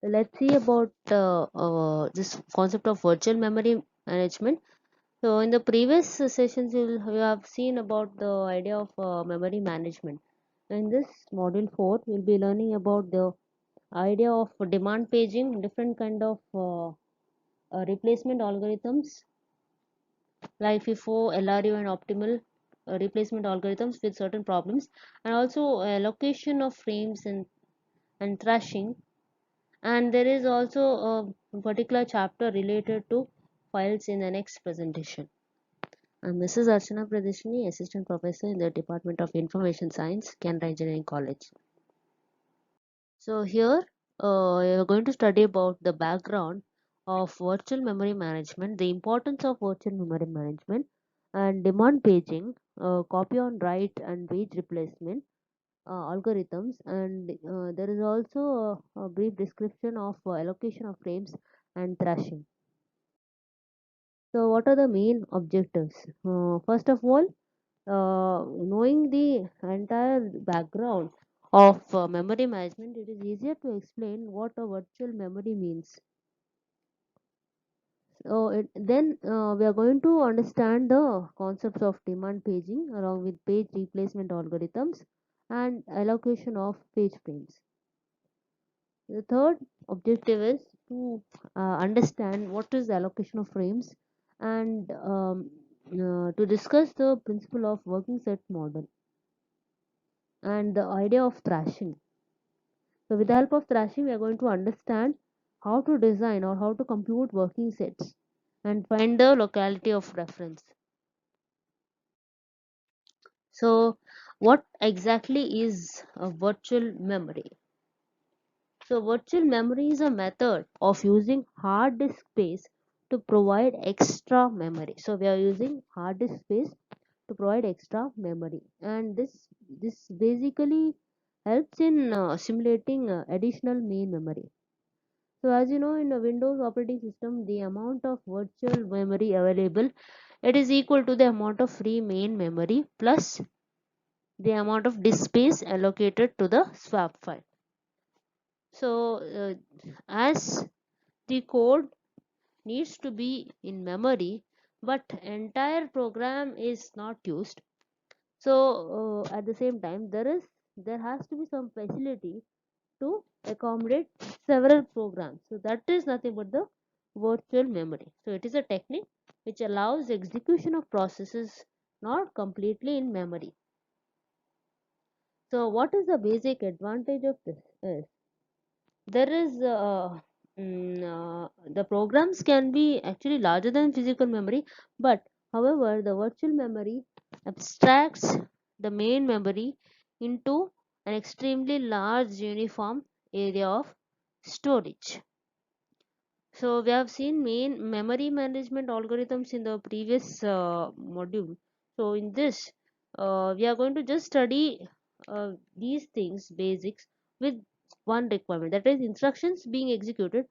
let's see about this concept of virtual memory management. So in the previous sessions, you have seen about the idea of memory management. In this module 4, we'll be learning about the idea of demand paging, different kind of replacement algorithms like FIFO, LRU, and optimal replacement algorithms with certain problems, and also allocation of frames and thrashing. And there is also a particular chapter related to files in the next presentation. I'm Mrs. Archana Pradeshini, Assistant Professor in the Department of Information Science, Canara Engineering College. So here you're going to study about the background of virtual memory management, the importance of virtual memory management, and demand paging, copy on write and page replacement algorithms, and there is also a brief description of allocation of frames and thrashing. So what are the main objectives? First of all, knowing the entire background of memory management, it is easier to explain what a virtual memory means. So then we are going to understand the concepts of demand paging along with page replacement algorithms and allocation of page frames. The third objective is to understand what is the allocation of frames and to discuss the principle of working set model and the idea of thrashing. So with the help of thrashing, we are going to understand how to design or how to compute working sets and find the locality of reference. So what exactly is a virtual memory? So virtual memory is a method of using hard disk space to provide extra memory. So we are using hard disk space to provide extra memory, and this basically helps in simulating additional main memory. So as you know, in a Windows operating system, the amount of virtual memory available, it is equal to the amount of free main memory plus the amount of disk space allocated to the swap file. So as the code needs to be in memory, but entire program is not used. So at the same time, there has to be some facility to accommodate several programs. So that is nothing but the virtual memory. So it is a technique which allows execution of processes not completely in memory. So what is the basic advantage of this is there is the programs can be actually larger than physical memory, but however the virtual memory abstracts the main memory into an extremely large uniform area of storage. So we have seen main memory management algorithms in the previous module. So in this we are going to just study these things basics with one requirement, that is instructions being executed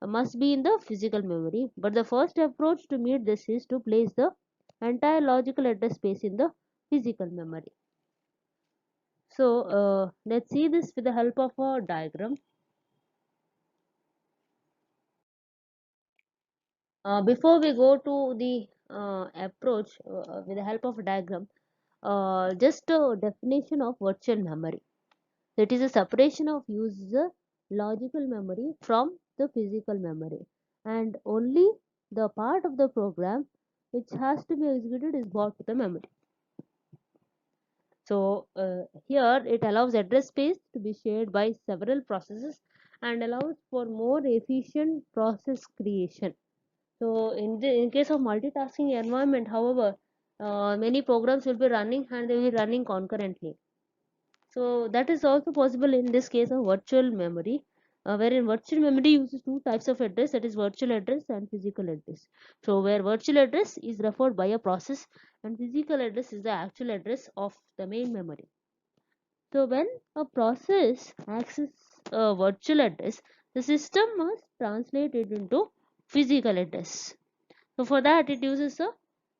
must be in the physical memory, but the first approach to meet this is to place the entire logical address space in the physical memory. So let's see this with the help of a diagram. Before we go to the approach with the help of a diagram, just a definition of virtual memory. It is a separation of user logical memory from the physical memory, and only the part of the program which has to be executed is brought to the memory. So here it allows address space to be shared by several processes and allows for more efficient process creation. So in case of multitasking environment, however, many programs will be running and they will be running concurrently. So that is also possible in this case of virtual memory, wherein virtual memory uses two types of address, that is virtual address and physical address. So where virtual address is referred by a process and physical address is the actual address of the main memory. So when a process accesses a virtual address, the system must translate it into physical address. So for that it uses a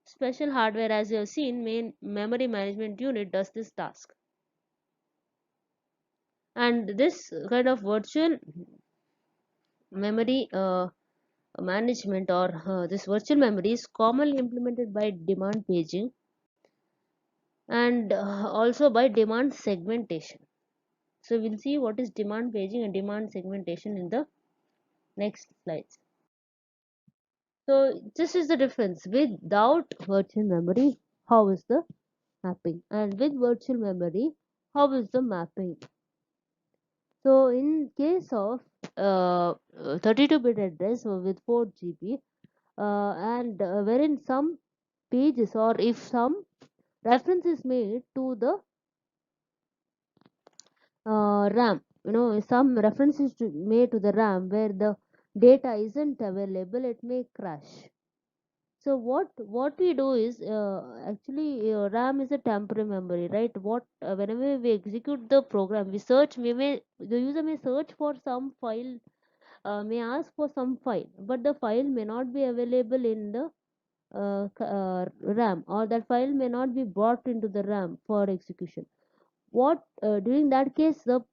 special hardware. As you have seen, main memory management unit does this task. And this kind of virtual memory management or this virtual memory is commonly implemented by demand paging and also by demand segmentation. So we'll see what is demand paging and demand segmentation in the next slides. So this is the difference. Without virtual memory, how is the mapping, and with virtual memory, how is the mapping? So in case of 32-bit address with 4 GB and wherein some pages or if some reference is made to the RAM, some references made to the RAM where the data isn't available, it may crash. So what we do is actually RAM is a temporary memory, right? What whenever we execute the program, the user may search for some file, may ask for some file, but the file may not be available in the RAM, or that file may not be brought into the RAM for execution. What during that case the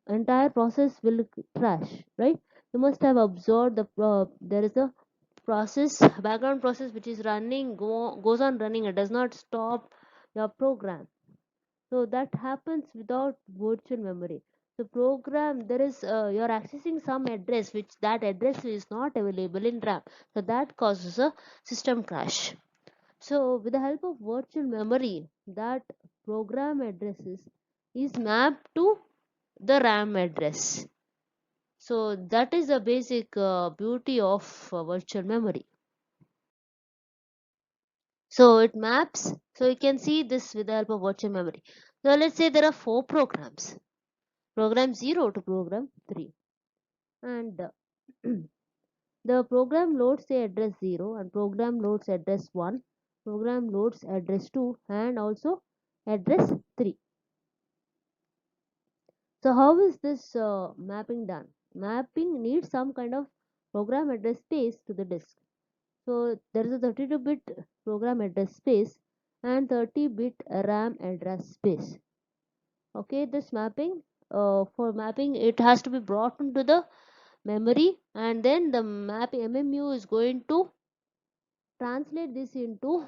entire process will crash, right? You must have observed there is a process, background process, which is running, goes on running, it does not stop your program. So that happens without virtual memory. The program, there is you're accessing some address which that address is not available in RAM, so that causes a system crash. So with the help of virtual memory, that program addresses is mapped to the RAM address. So that is the basic beauty of virtual memory. So it maps, so you can see this with the help of virtual memory. So let's say there are 4 programs, program 0 to program 3, and the program loads the address 0 and program loads address 1, program loads address 2 and also address 3. So how is this mapping done? Mapping needs some kind of program address space to the disk. So there is a 32-bit program address space and 30-bit RAM address space. Okay, this mapping, for mapping it has to be brought into the memory, and then the mapping MMU is going to translate this into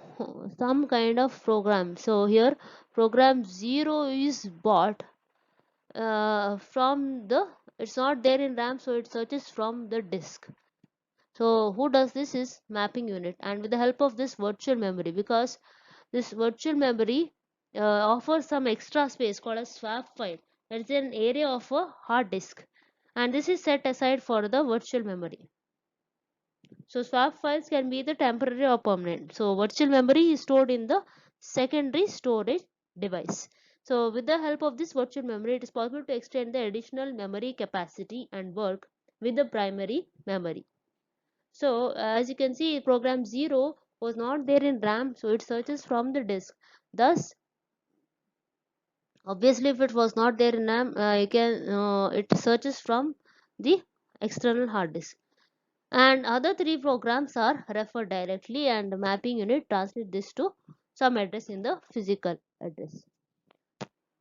some kind of program. So here program 0 is bought from the, it's not there in RAM, so it searches from the disk. So who does this is mapping unit, and with the help of this virtual memory, because this virtual memory offers some extra space called a swap file, that is an area of a hard disk, and this is set aside for the virtual memory. So swap files can be the temporary or permanent. So virtual memory is stored in the secondary storage device. So with the help of this virtual memory, it is possible to extend the additional memory capacity and work with the primary memory. So as you can see, program 0 was not there in RAM, so it searches from the disk. Thus, obviously, if it was not there in RAM, it searches from the external hard disk. And other 3 programs are referred directly, and the mapping unit translates this to some address in the physical address,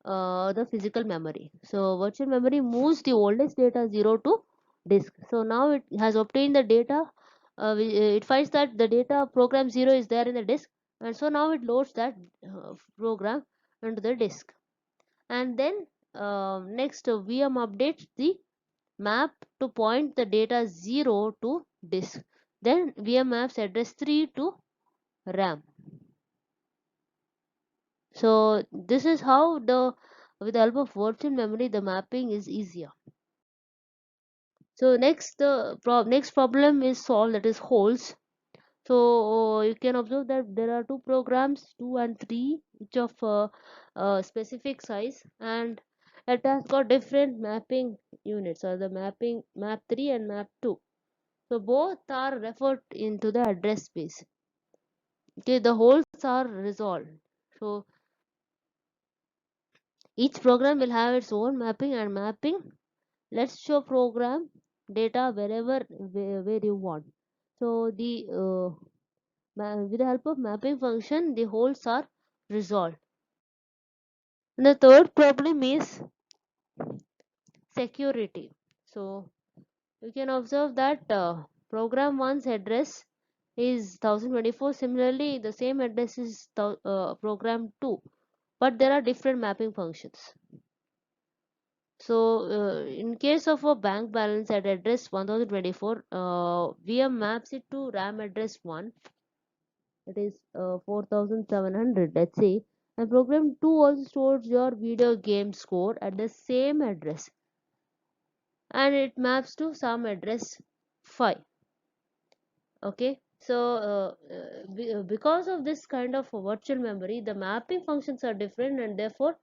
the physical memory. So virtual memory moves the oldest data 0 to disk. So now it has obtained the data, it finds that the data program 0 is there in the disk, and so now it loads that program into the disk. And then next VM updates the map to point the data 0 to disk. Then VM maps address 3 to RAM. So this is how with the help of virtual memory the mapping is easier. So next next problem is solved, that is holes. So you can observe that there are 2 programs 2 and 3, each of specific size, and it has got different mapping units, or the mapping map 3 and map 2. So both are referred into the address space. Okay, the holes are resolved. So each program will have its own mapping, and mapping let's show program data where you want. So with the help of mapping function, the holes are resolved. And the third problem is security. So you can observe that program 1's address is 1024. Similarly, the same address is program 2, but there are different mapping functions. So, in case of a bank balance at address 1024, VM maps it to RAM address 1, that is 4700, let's say, and program 2 also stores your video game score at the same address, and it maps to some address 5. Okay, so because of this kind of virtual memory, the mapping functions are different, and therefore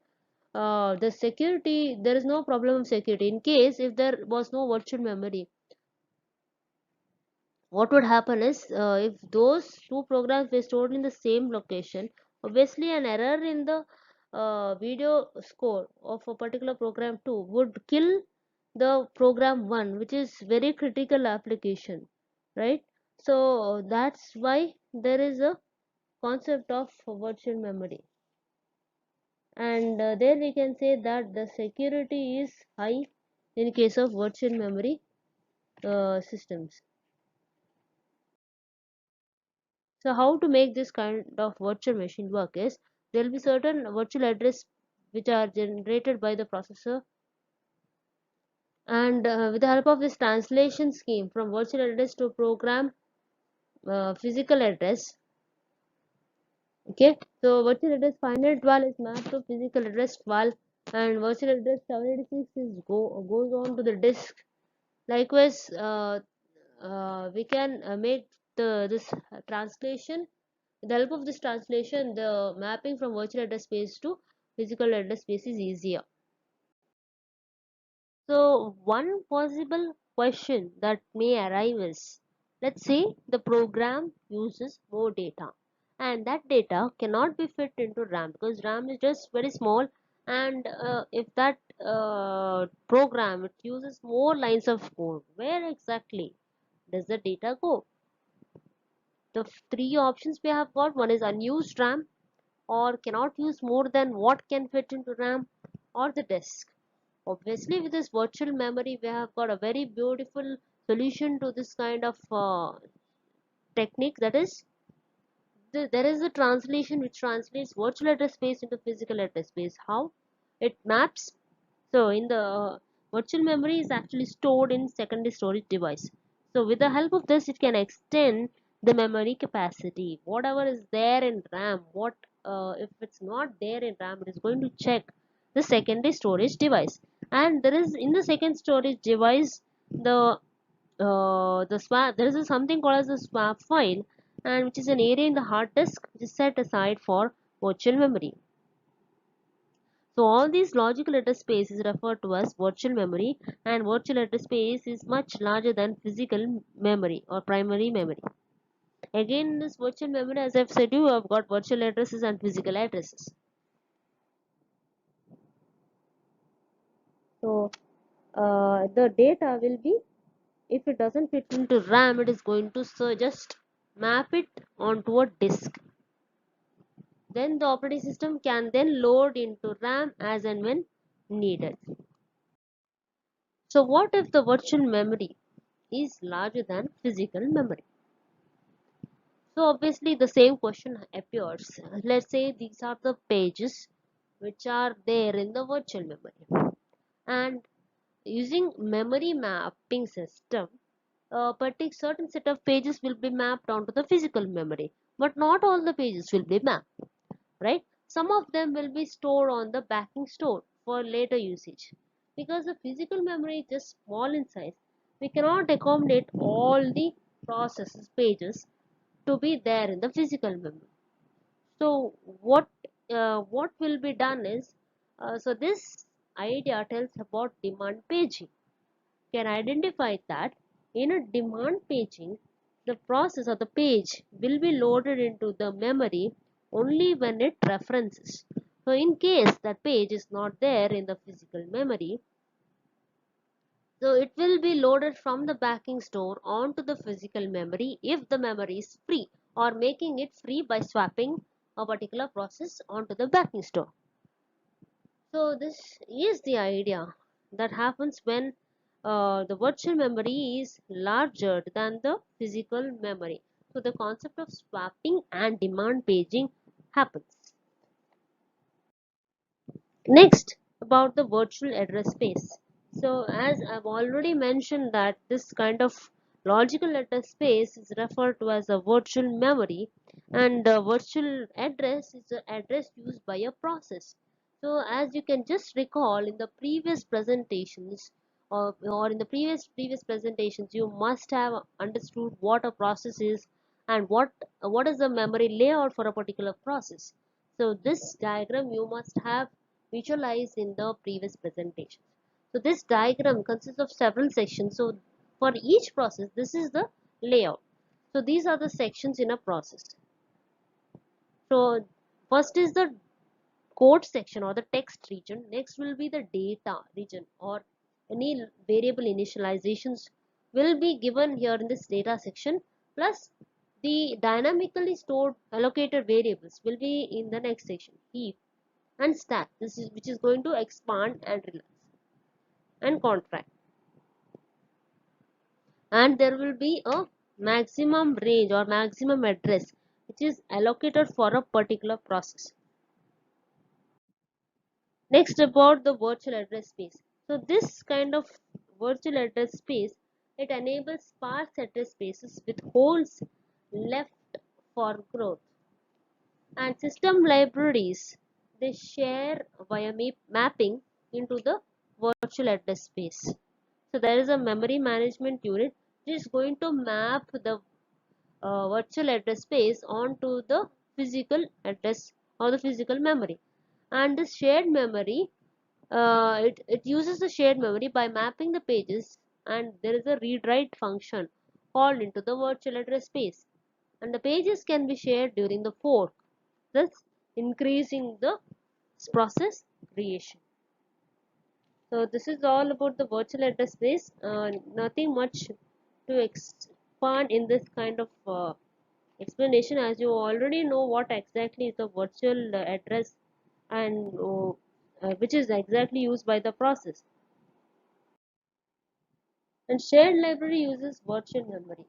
the security, there is no problem of security. In case if there was no virtual memory, what would happen is, if those two programs were stored in the same location, obviously an error in the video score of a particular program 2 would kill the program 1, which is very critical application, right? So that's why there is a concept of virtual memory, and there we can say that the security is high in case of virtual memory systems. So how to make this kind of virtual machine work is, there will be certain virtual address which are generated by the processor, and with the help of this translation scheme from virtual address to program physical address. Okay, so virtual address 512 is mapped to physical address 12, and virtual address 786 goes on to the disk. Likewise, we can make this translation. With the help of this translation, the mapping from virtual address space to physical address space is easier. So one possible question that may arise is, let's say the program uses more data, and that data cannot be fit into RAM because RAM is just very small, and if that program it uses more lines of code, where exactly does the data go? The three options we have got: one is unused RAM, or cannot use more than what can fit into RAM, or the disk. Obviously, with this virtual memory, we have got a very beautiful solution to this kind of technique. That is, there is a translation which translates virtual address space into physical address space. How it maps? So, in the virtual memory is actually stored in secondary storage device. So, with the help of this, it can extend the memory capacity. Whatever is there in RAM, what if it's not there in RAM, it is going to check the secondary storage device. And there is, in the second storage device, the swap, there is something called as a swap file, and which is an area in the hard disk which is set aside for virtual memory. So all these logical address space is referred to as virtual memory, and virtual address space is much larger than physical memory or primary memory. Again, in this virtual memory, as I've said, you have got virtual addresses and physical addresses. So the data will be, if it doesn't fit into RAM, it is going to just map it onto a disk. Then the operating system can then load into RAM as and when needed. So what if the virtual memory is larger than physical memory? So obviously the same question appears. Let's say these are the pages which are there in the virtual memory, and using memory mapping system, a particular certain set of pages will be mapped onto the physical memory, but not all the pages will be mapped, right? Some of them will be stored on the backing store for later usage. Because the physical memory is just small in size, we cannot accommodate all the processes pages to be there in the physical memory. So what will be done is, so this idea tells about demand paging. Can identify that in a demand paging, the process or the page will be loaded into the memory only when it references. So in case that page is not there in the physical memory, so it will be loaded from the backing store onto the physical memory if the memory is free, or making it free by swapping a particular process onto the backing store. So this is the idea that happens when the virtual memory is larger than the physical memory. So the concept of swapping and demand paging happens. Next, about the virtual address space. So as I've already mentioned that this kind of logical address space is referred to as a virtual memory, and the virtual address is the address used by a process. So as you can just recall in the previous presentations, or in the previous presentations, you must have understood what a process is and what is the memory layout for a particular process. So this diagram you must have visualized in the previous presentation. So this diagram consists of several sections. So for each process, this is the layout. So these are the sections in a process. So first is the code section or the text region. Next will be the data region, or any variable initializations will be given here in this data section, plus the dynamically stored allocated variables will be in the next section, heap and stack. This is which is going to expand and relax and contract, and there will be a maximum range or maximum address which is allocated for a particular process. Next, about the virtual address space. So this kind of virtual address space, it enables sparse address spaces with holes left for growth, and system libraries they share via mapping into the virtual address space. So there is a memory management unit which is going to map the virtual address space onto the physical address or the physical memory. And this shared memory, it uses the shared memory by mapping the pages, and there is a read write function called into the virtual address space, and the pages can be shared during the fork, thus increasing the process creation. So this is all about the virtual address space. Nothing much to expand in this kind of explanation, as you already know what exactly is the virtual address, and which is exactly used by the process. And shared library uses virtual memory.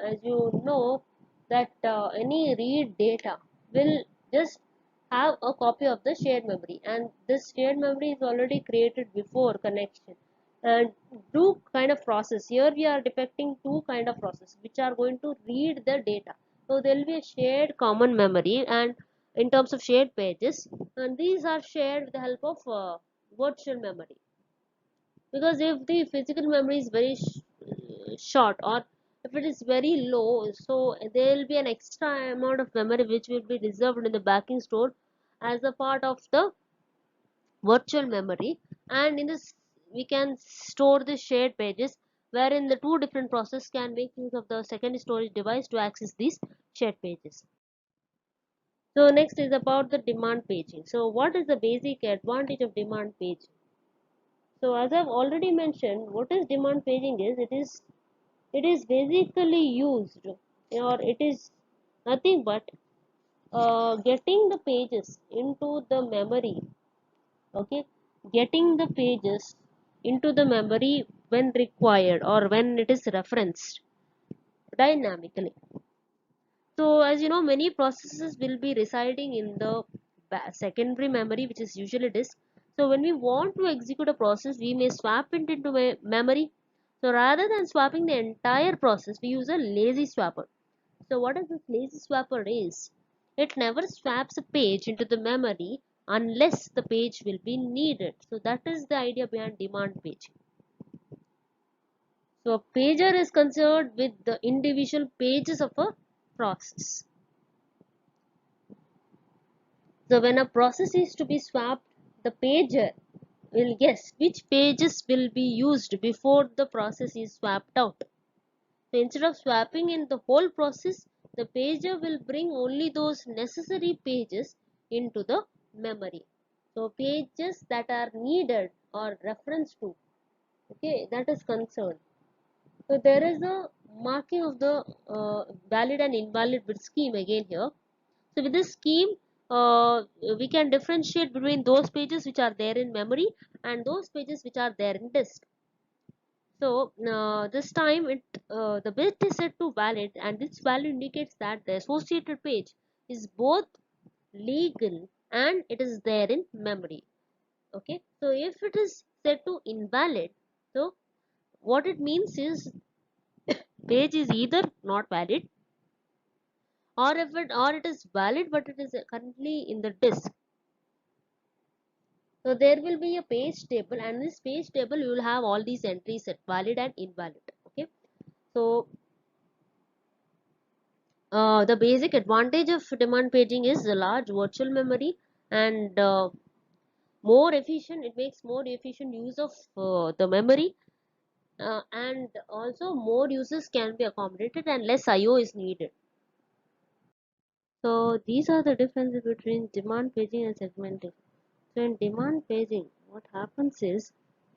As you know that any read data will just have a copy of the shared memory, and this shared memory is already created before connection. And two kind of process here we are depicting two kind of process which are going to read the data. So there will be a shared common memory, and in terms of shared pages, and these are shared with the help of virtual memory, because if the physical memory is very short, or if it is very low, so there will be an extra amount of memory which will be reserved in the backing store as a part of the virtual memory. And in this we can store the shared pages, wherein the two different processes can make use of the secondary storage device to access these shared pages. So next is about the demand paging. So what is the basic advantage of demand paging? So as I've already mentioned, what is demand paging is, it is basically used, or it is nothing but getting the pages into the memory. Okay, getting the pages into the memory when required or when it is referenced dynamically. So as you know, many processes will be residing in the secondary memory, which is usually disk. So when we want to execute a process, we may swap it into memory. So rather than swapping the entire process, we use a lazy swapper. So what is this lazy swapper is? It never swaps a page into the memory unless the page will be needed. So that is the idea behind demand paging. So a pager is concerned with the individual pages of a process. So when a process is to be swapped, the pager will guess which pages will be used before the process is swapped out. So instead of swapping in the whole process, the pager will bring only those necessary pages into the memory. So pages that are needed or reference to, okay, that is concerned. So there is a marking of the valid and invalid bit scheme again here. So with this scheme, we can differentiate between those pages which are there in memory and those pages which are there in disk. So this time the bit is set to valid, and this value indicates that the associated page is both legal and it is there in memory. Okay, so if it is set to invalid, so what it means is page is either not valid, or it is valid but it is currently in the disk. So there will be a page table, and this page table you will have all these entries set valid and invalid. Okay, so the basic advantage of demand paging is the large virtual memory, and more efficient, it makes more efficient use of the memory, and also more users can be accommodated and less IO is needed. So these are the differences between demand paging and segmentation. So in demand paging, what happens is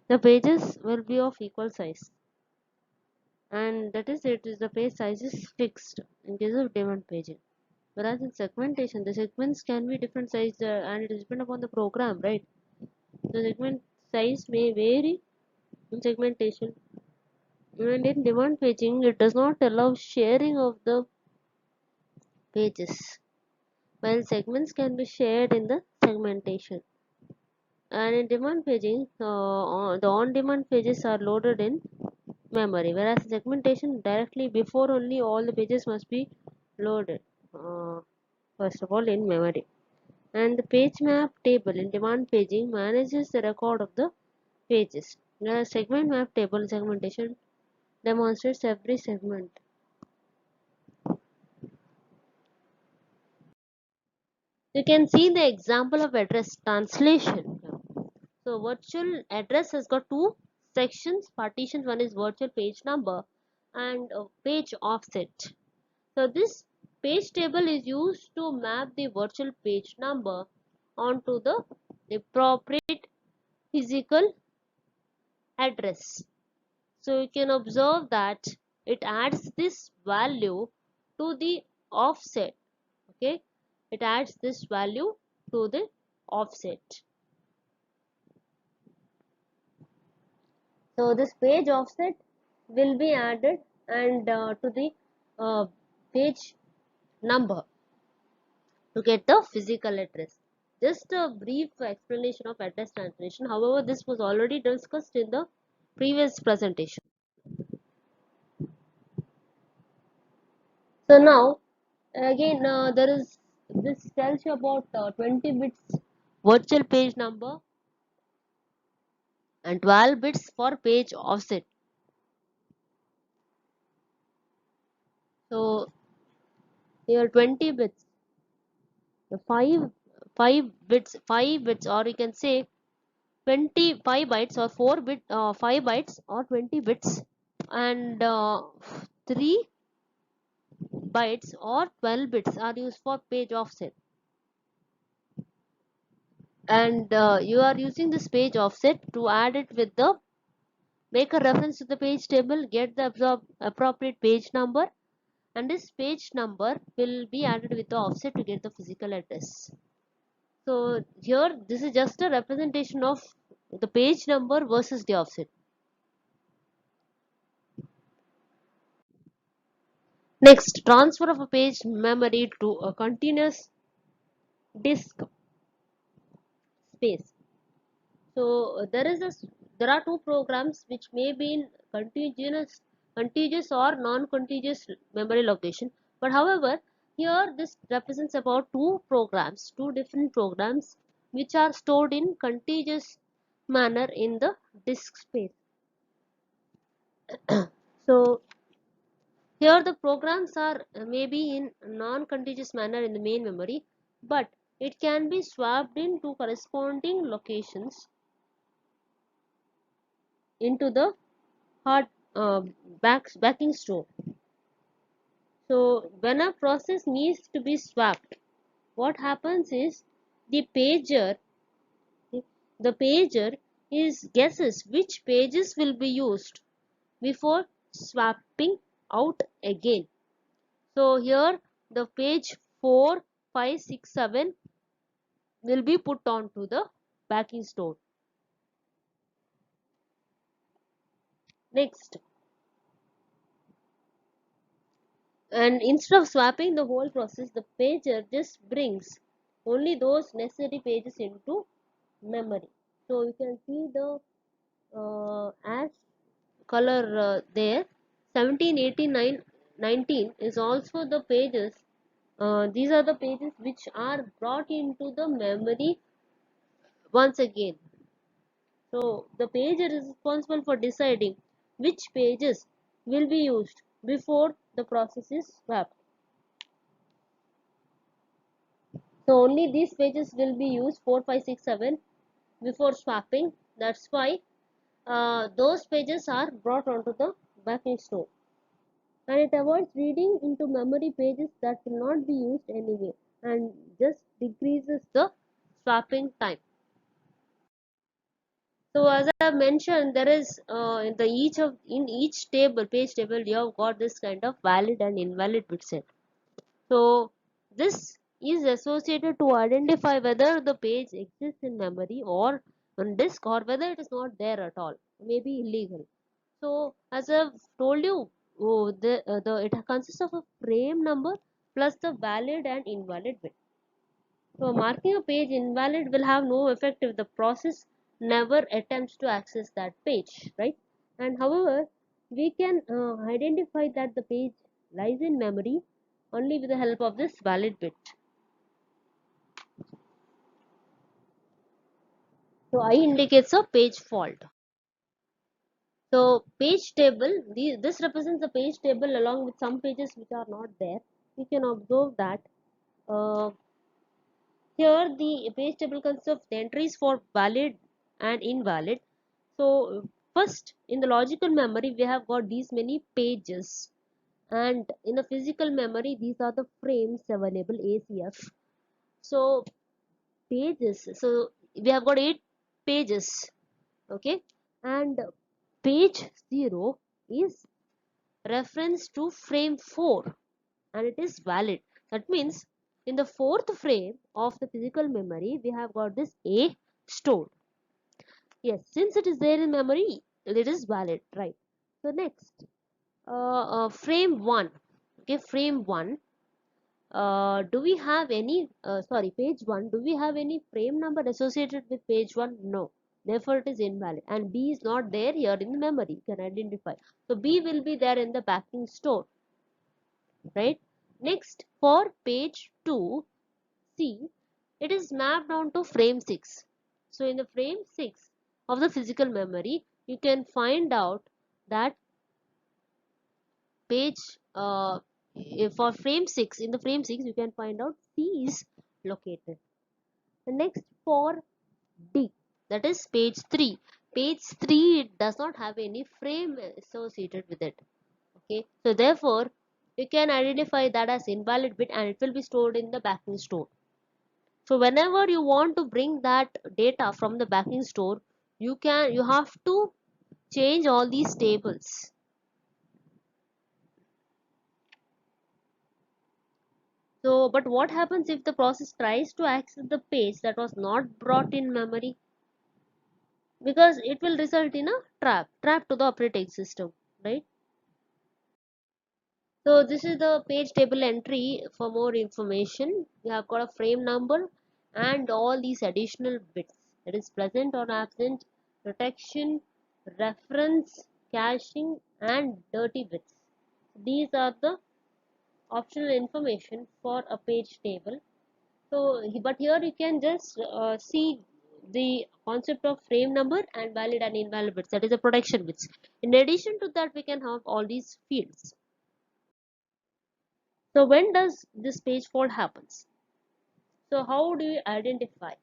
the pages will be of equal size, and that is it is the page size is fixed in case of demand paging. Whereas in segmentation, the segments can be different size, and it is depend upon the program, right? The segment size may vary in segmentation, and in demand paging, it does not allow sharing of the pages, while segments can be shared in the segmentation. And in demand paging, the on-demand pages are loaded in memory, whereas segmentation directly before only all the pages must be loaded. First of all, in memory. And the page map table in demand paging manages the record of the pages. The segment map table segmentation demonstrates every segment. You can see the example of address translation. So virtual address has got two sections, partitions. One is virtual page number and page offset. So this page table is used to map the virtual page number onto the appropriate physical address. So you can observe that it adds this value to the offset. Okay, it adds this value to the offset. So this page offset will be added and to the uh, page number to get the physical address. Just a brief explanation of address translation. However, this was already discussed in the previous presentation. So now again there is this tells you about 20 bits virtual page number and 12 bits for page offset. So here 20 bits, the 5 bits, or you can say 25 bytes or 5 bytes or 20 bits, and 3 bytes or 12 bits are used for page offset. And you are using this page offset to add it with the make a reference to the page table, get the appropriate page number, and this page number will be added with the offset to get the physical address. So here this is just a representation of the page number versus the offset. Next, transfer of a page memory to a continuous disk space. So there are two programs which may be in contiguous or non-contiguous memory location. But however, here this represents about two different programs which are stored in contiguous manner in the disk space. So here the programs are maybe in non-contiguous manner in the main memory, but it can be swapped into corresponding locations into the hard backing store. So when a process needs to be swapped, what happens is the pager the pager is guesses which pages will be used before swapping out again. So here the page 4, 5, 6, 7 will be put onto the backing store. Next, and instead of swapping the whole process, the pager just brings only those necessary pages into memory. So you can see the ash color there. 17, 18, 19 is also the pages. These are the pages which are brought into the memory once again. So the pager is responsible for deciding which pages will be used before the process is swapped. So only these pages will be used 4, 5, 6, 7 before swapping. That's why those pages are brought onto the backing store. And it avoids reading into memory pages that will not be used anyway and just decreases the swapping time. So as I have mentioned, there is in each table, page table, you have got this kind of valid and invalid bit set. So this is associated to identify whether the page exists in memory or on disk, or whether it is not there at all, maybe illegal. So as I've told you, it consists of a frame number plus the valid and invalid bit. So marking a page invalid will have no effect if the process never attempts to access that page, right? And however, we can identify that the page lies in memory only with the help of this valid bit. So I indicates a page fault. So page table, this represents the page table along with some pages which are not there. We can observe that uh, here the page table consists of the entries for valid and invalid. So first in the logical memory we have got these many pages, and in the physical memory these are the frames available, ACF. So pages, so we have got 8 pages, okay, and page 0 is reference to frame 4 and it is valid. That means in the fourth frame of the physical memory we have got this A stored. Yes, since it is there in memory, it is valid, right? So next, frame 1. Okay, frame 1. Do we have any, sorry, page 1, do we have any frame number associated with page 1? No. Therefore, it is invalid. And B is not there here in the memory. You can identify. So B will be there in the backing store, right? Next, for page 2, see, it is mapped onto frame 6. So in the frame 6 of the physical memory, you can find out that page for frame 6, in the frame 6 you can find out C is located. The next for D, that is page 3. Page 3 does not have any frame associated with it. Okay, so therefore you can identify that as invalid bit and it will be stored in the backing store. So whenever you want to bring that data from the backing store, you have to change all these tables. So but what happens if the process tries to access the page that was not brought in memory? Because it will result in a trap to the operating system, right? So this is the page table entry. For more information, we have got a frame number and all these additional bits that is present or absent, protection, reference, caching and dirty bits. These are the optional information for a page table. So but here you can just see the concept of frame number and valid and invalid bits, that is the protection bits. In addition to that, we can have all these fields. So when does this page fault happens? So how do you identify?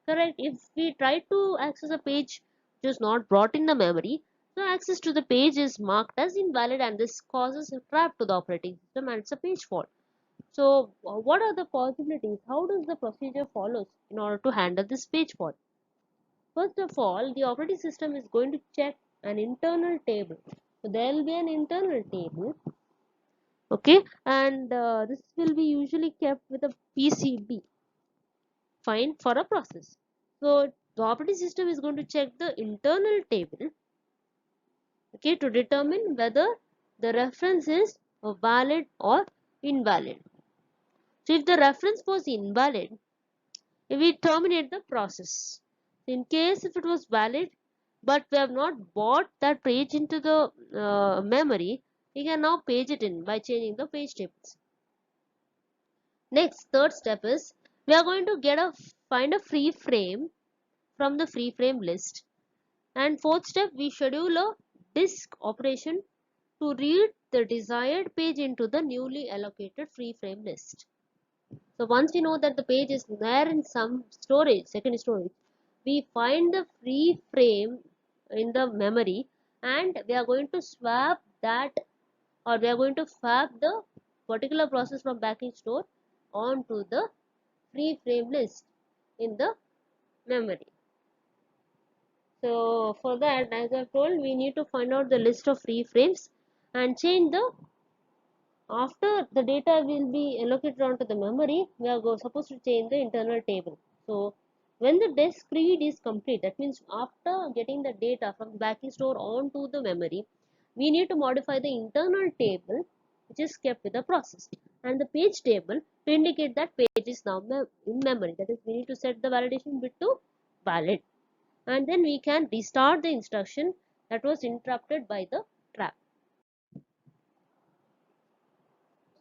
Correct. If we try to access a page which is not brought in the memory, so access to the page is marked as invalid and this causes a trap to the operating system and it's a page fault. So what are the possibilities? How does the procedure follows in order to handle this page fault? First of all, the operating system is going to check an internal table. So there will be an internal table, okay, and this will be usually kept with a PCB, fine, for a process. So the operating system is going to check the internal table okay, to determine whether the reference is valid or invalid. So if the reference was invalid, we terminate the process. In case if it was valid, but we have not bought that page into the memory, we can now page it in by changing the page tables. Next, third step is we are going to find a free frame from the free frame list. And fourth step, we schedule a disk operation to read the desired page into the newly allocated free frame list. So once we know that the page is there in some storage, second storage, we find the free frame in the memory, and we are going to swap that, or we are going to swap the particular process from backing store onto the free frame list in the memory. So for that, as I've told, we need to find out the list of free frames and change the, after the data will be allocated onto the memory, we are supposed to change the internal table. So when the disk read is complete, that means after getting the data from the backing store onto the memory, we need to modify the internal table which is kept with the process, and the page table to indicate that page is now in memory. That is, we need to set the validation bit to valid, and then we can restart the instruction that was interrupted by the trap.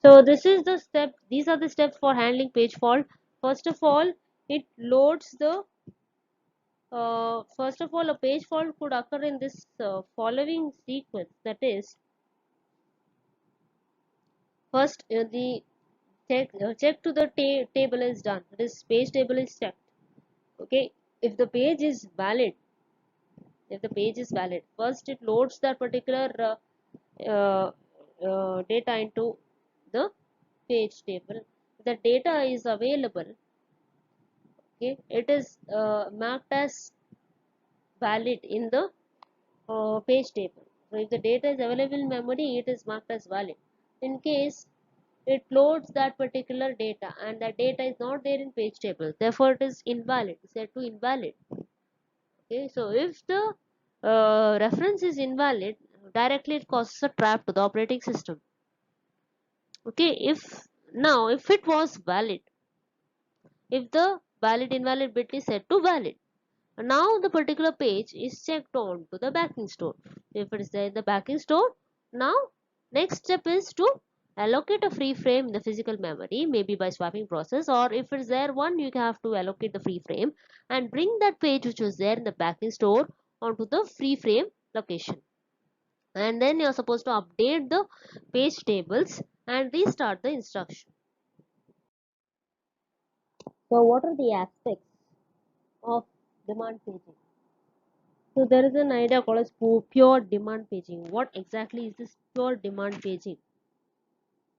So this is the step, these are the steps for handling page fault. First of all, it loads the, first of all, a page fault could occur in this following sequence. That is, first the check to the table is done. That is, page table is checked. Okay, if the page is valid, first it loads that particular uh, data into the page table. The data is available, okay, it is marked as valid in the page table. So if the data is available in memory, it is marked as valid. In case it loads that particular data and that data is not there in page table, therefore it is invalid, set to invalid. Okay, so if the reference is invalid, directly it causes a trap to the operating system. Okay, if it was valid, if the valid invalid bit is set to valid, now the particular page is checked on to the backing store. If it is there in the backing store, now next step is to allocate a free frame in the physical memory, maybe by swapping process, or if it's there one, you have to allocate the free frame and bring that page which was there in the backing store onto the free frame location. And then you're supposed to update the page tables and restart the instruction. So what are the aspects of demand paging? So there is an idea called as pure demand paging. What exactly is this pure demand paging?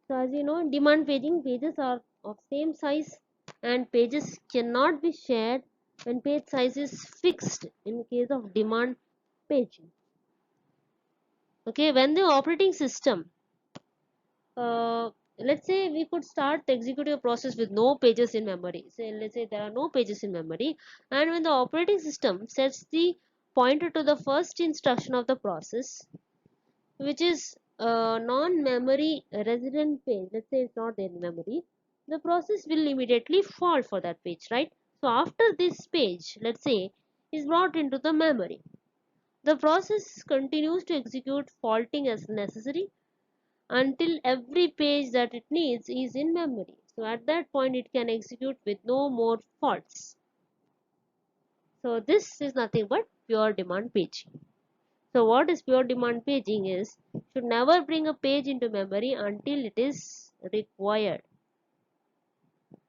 So as you know, demand paging, pages are of same size and pages cannot be shared when page size is fixed in case of demand paging. Okay, when the operating system, let's say we could start the executive process with no pages in memory. So let's say there are no pages in memory, and when the operating system sets the pointer to the first instruction of the process, which is a non-memory resident page, let's say it's not there in memory, the process will immediately fall for that page, right? So after this page, let's say, is brought into the memory, the process continues to execute faulting as necessary until every page that it needs is in memory. So at that point it can execute with no more faults. So this is nothing but pure demand paging. So what is pure demand paging is, should never bring a page into memory until it is required.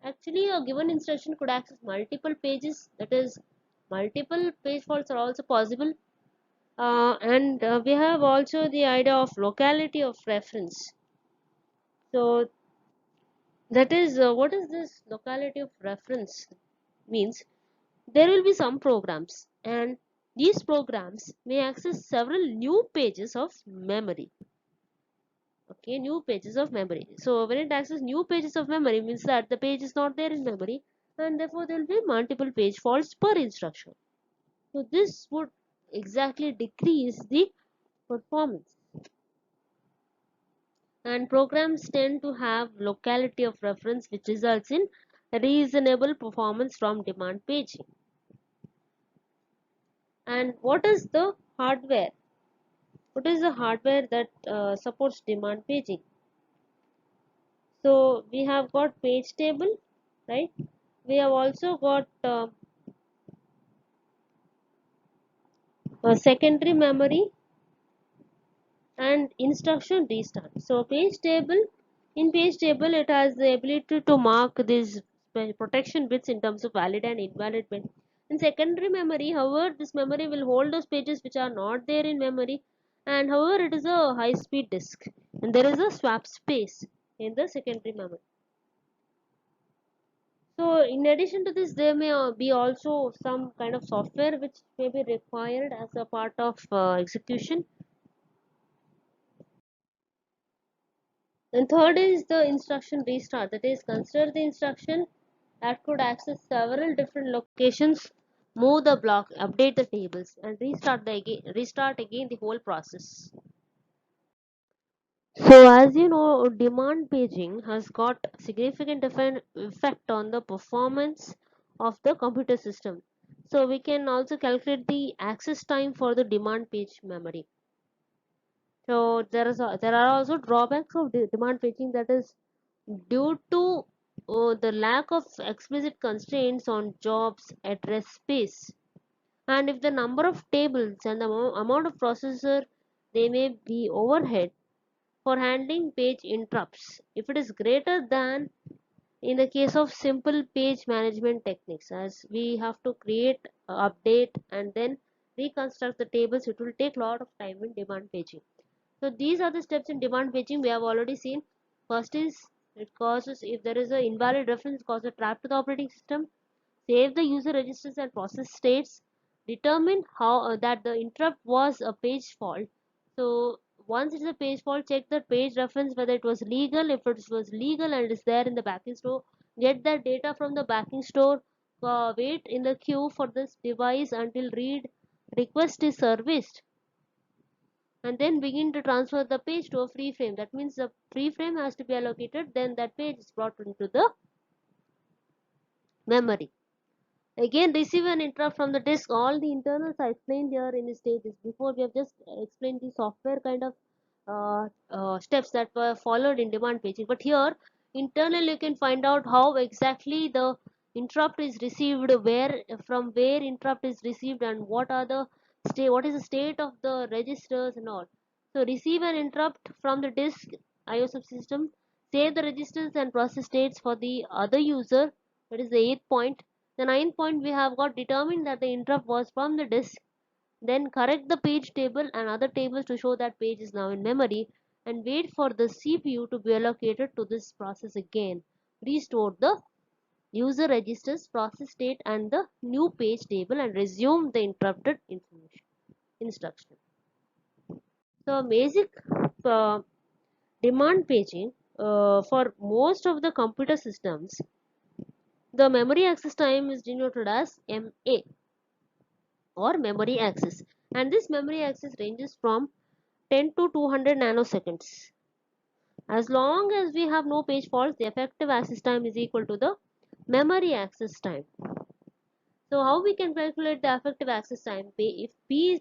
Actually, a given instruction could access multiple pages, that is, multiple page faults are also possible. And we have also the idea of locality of reference. So that is, what is this locality of reference means? There will be some programs, and these programs may access several new pages of memory. Okay, new pages of memory. So when it accesses new pages of memory, means that the page is not there in memory, and therefore there will be multiple page faults per instruction. So this would exactly decrease the performance. And programs tend to have locality of reference, which results in reasonable performance from demand paging. And what is the hardware? What is the hardware that supports demand paging? So we have got page table, right? We have also got a secondary memory and instruction restart. So in page table it has the ability to mark these protection bits in terms of valid and invalid bit. In secondary memory, however, this memory will hold those pages which are not there in memory, and however it is a high speed disk, and there is a swap space in the secondary memory. So in addition to this, there may be also some kind of software which may be required as a part of execution. And third is the instruction restart. That is, consider the instruction that could access several different locations, move the block, update the tables, and restart again the whole process. So as you know, demand paging has got significant effect on the performance of the computer system. So we can also calculate the access time for the demand page memory. So there are also drawbacks of demand paging, that is due to the lack of explicit constraints on jobs address space, and if the number of tables and the amount of processor, they may be overhead for handling page interrupts if it is greater than in the case of simple page management techniques, as we have to create, update and then reconstruct the tables. It will take a lot of time in demand paging. So these are the steps in demand paging we have already seen. First is, it causes, if there is an invalid reference, causes a trap to the operating system. Save the user registers and process states. Determine how that the interrupt was a page fault. So once it's a page fault, check the page reference whether it was legal. If it was legal and is there in the backing store, get that data from the backing store. Wait in the queue for this device until read request is serviced, and then begin to transfer the page to a free frame. That means the free frame has to be allocated, then that page is brought into the memory. Again, receive an interrupt from the disk. All the internals I explained here in the stages. Before, we have just explained the software kind of steps that were followed in demand paging. But here, internally, you can find out how exactly the interrupt is received, where from where interrupt is received, and what is the state of the registers and all. So, receive an interrupt from the disk IO subsystem. Save the registers and process states for the other user. That is the 8th point. The 9th point, we have got determined that the interrupt was from the disk. Then correct the page table and other tables to show that page is now in memory, and wait for the CPU to be allocated to this process again. Restore the user registers, process state and the new page table, and resume the interrupted information instruction. So basic uh, demand paging, for most of the computer systems, the memory access time is denoted as MA, or memory access, and this memory access ranges from 10 to 200 nanoseconds. As long as we have no page faults, the effective access time is equal to the memory access time. So how we can calculate the effective access time? If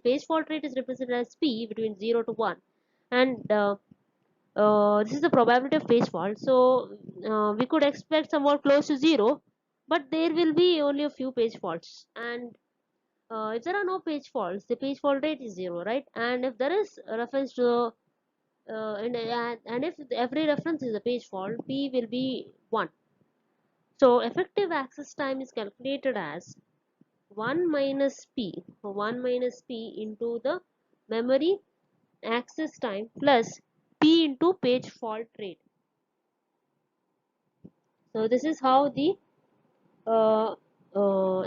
page fault rate is represented as P between 0 to 1, and this is the probability of page fault, so we could expect somewhat close to 0, but there will be only a few page faults. And if there are no page faults, the page fault rate is 0, right? And if there is a reference to and if every reference is a page fault, P will be 1. So effective access time is calculated as 1 minus P, so 1 minus P into the memory access time plus P into page fault rate. So this is how the uh,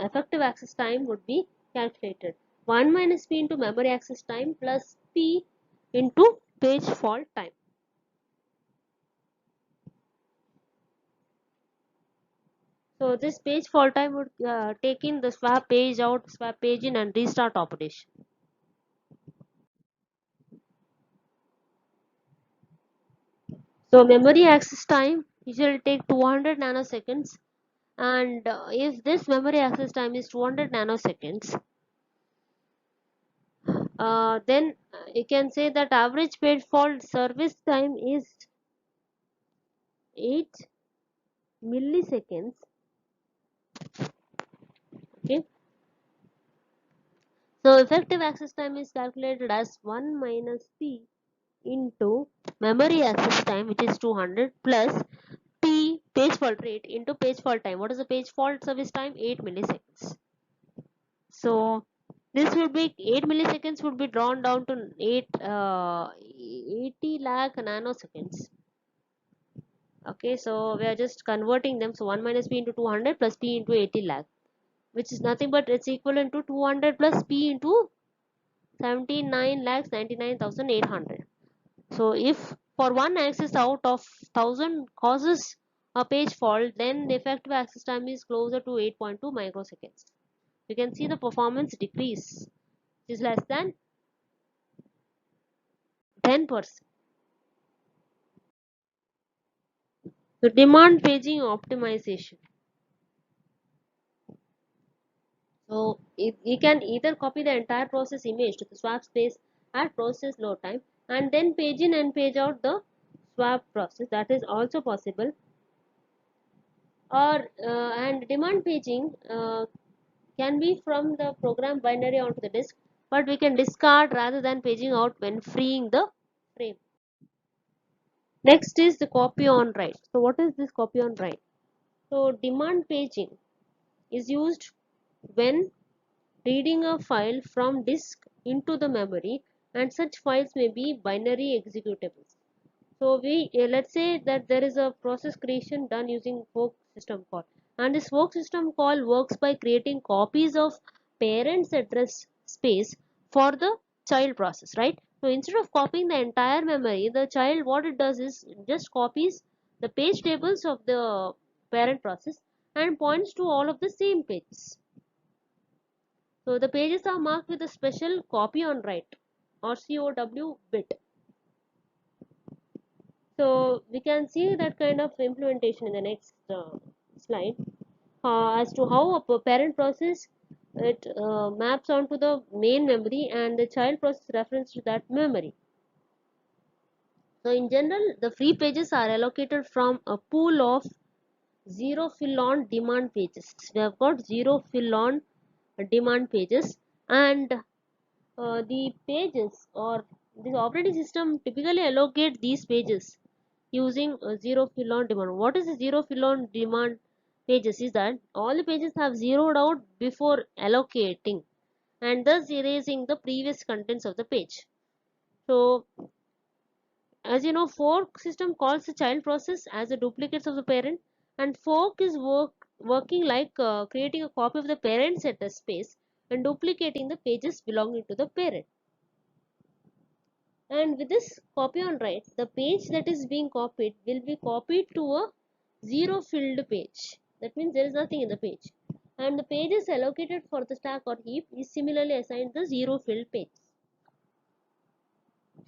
effective access time would be calculated. 1 minus P into memory access time plus P into page fault time. So this page fault time would take in the swap page out, swap page in, and restart operation. So memory access time usually take 200 nanoseconds, and if this memory access time is 200 nanoseconds, then you can say that average page fault service time is 8 milliseconds. Okay, so effective access time is calculated as 1 minus p into memory access time, which is 200, plus p page fault rate into page fault time. What is the page fault service time? 8 milliseconds. So this would be 8 milliseconds would be drawn down to 80 lakh nanoseconds. Okay, so we are just converting them. So 1 minus p into 200 plus p into 80 lakh, which is nothing but it's equivalent to 200 plus p into 79 lakhs 99,800. So if for one axis out of 1000 causes a page fault, then the effective access time is closer to 8.2 microseconds. You can see the performance decrease is less than 10%. So demand paging optimization. So you can either copy the entire process image to the swap space at process load time and then page in and page out the swap process. That is also possible. Or and demand paging can be from the program binary onto the disk, but we can discard rather than paging out when freeing the frame. Next is the copy on write. So what is this copy on write? So demand paging is used when reading a file from disk into the memory, and such files may be binary executables. So we let's say that there is a process creation done using fork system call, and this fork system call works by creating copies of parent's address space for the child process, right? So instead of copying the entire memory, the child, what it does is just copies the page tables of the parent process and points to all of the same pages. So the pages are marked with a special copy on write or COW bit. So we can see that kind of implementation in the next slide, as to how a parent process it maps onto the main memory and the child process reference to that memory. So in general, the free pages are allocated from a pool of zero fill on demand pages. We have got zero fill on demand pages, and the pages or the operating system typically allocate these pages using zero fill on demand. What is the zero fill on demand pages? Is that all the pages have zeroed out before allocating and thus erasing the previous contents of the page. So as you know, fork system calls the child process as a duplicates of the parent, and fork is working like creating a copy of the parent's address space and duplicating the pages belonging to the parent. And with this copy on write, the page that is being copied will be copied to a zero filled page. That means there is nothing in the page, and the pages allocated for the stack or heap is similarly assigned the zero filled page.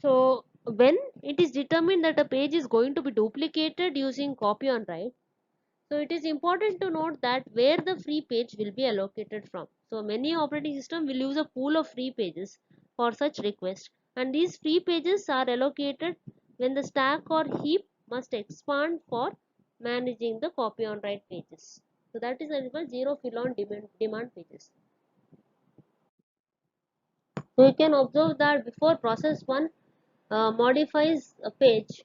So when it is determined that a page is going to be duplicated using copy on write, so it is important to note that where the free page will be allocated from. So many operating system will use a pool of free pages for such request, and these free pages are allocated when the stack or heap must expand for managing the copy on write pages. So that is equal zero fill on demand pages. So you can observe that before process 1 modifies a page,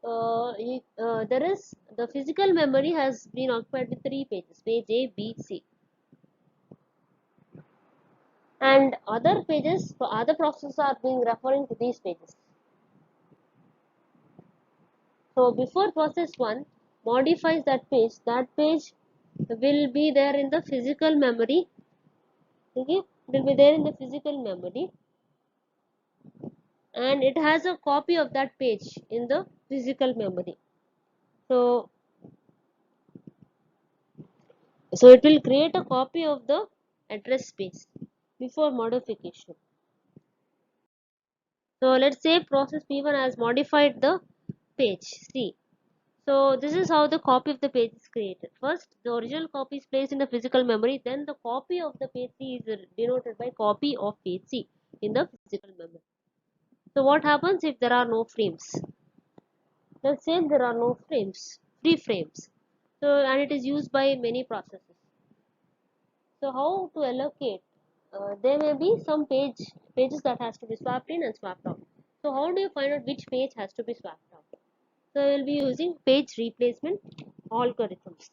there is the physical memory has been occupied with 3 pages, page A, B, C, and other pages for other processes are being referring to these pages. So before process 1 modifies that page will be there in the physical memory. Okay, it will be there in the physical memory, and it has a copy of that page in the physical memory. So so it will create a copy of the address space before modification. So let's say process P1 has modified the page. See, so this is how the copy of the page is created. First, the original copy is placed in the physical memory. Then the copy of the page C is denoted by copy of page C in the physical memory. So what happens if there are no frames? Let's say there are no frames, free frames. So and it is used by many processes. So how to allocate? There may be some pages that has to be swapped in and swapped out. So how do you find out which page has to be swapped out? So we'll be using page replacement algorithms.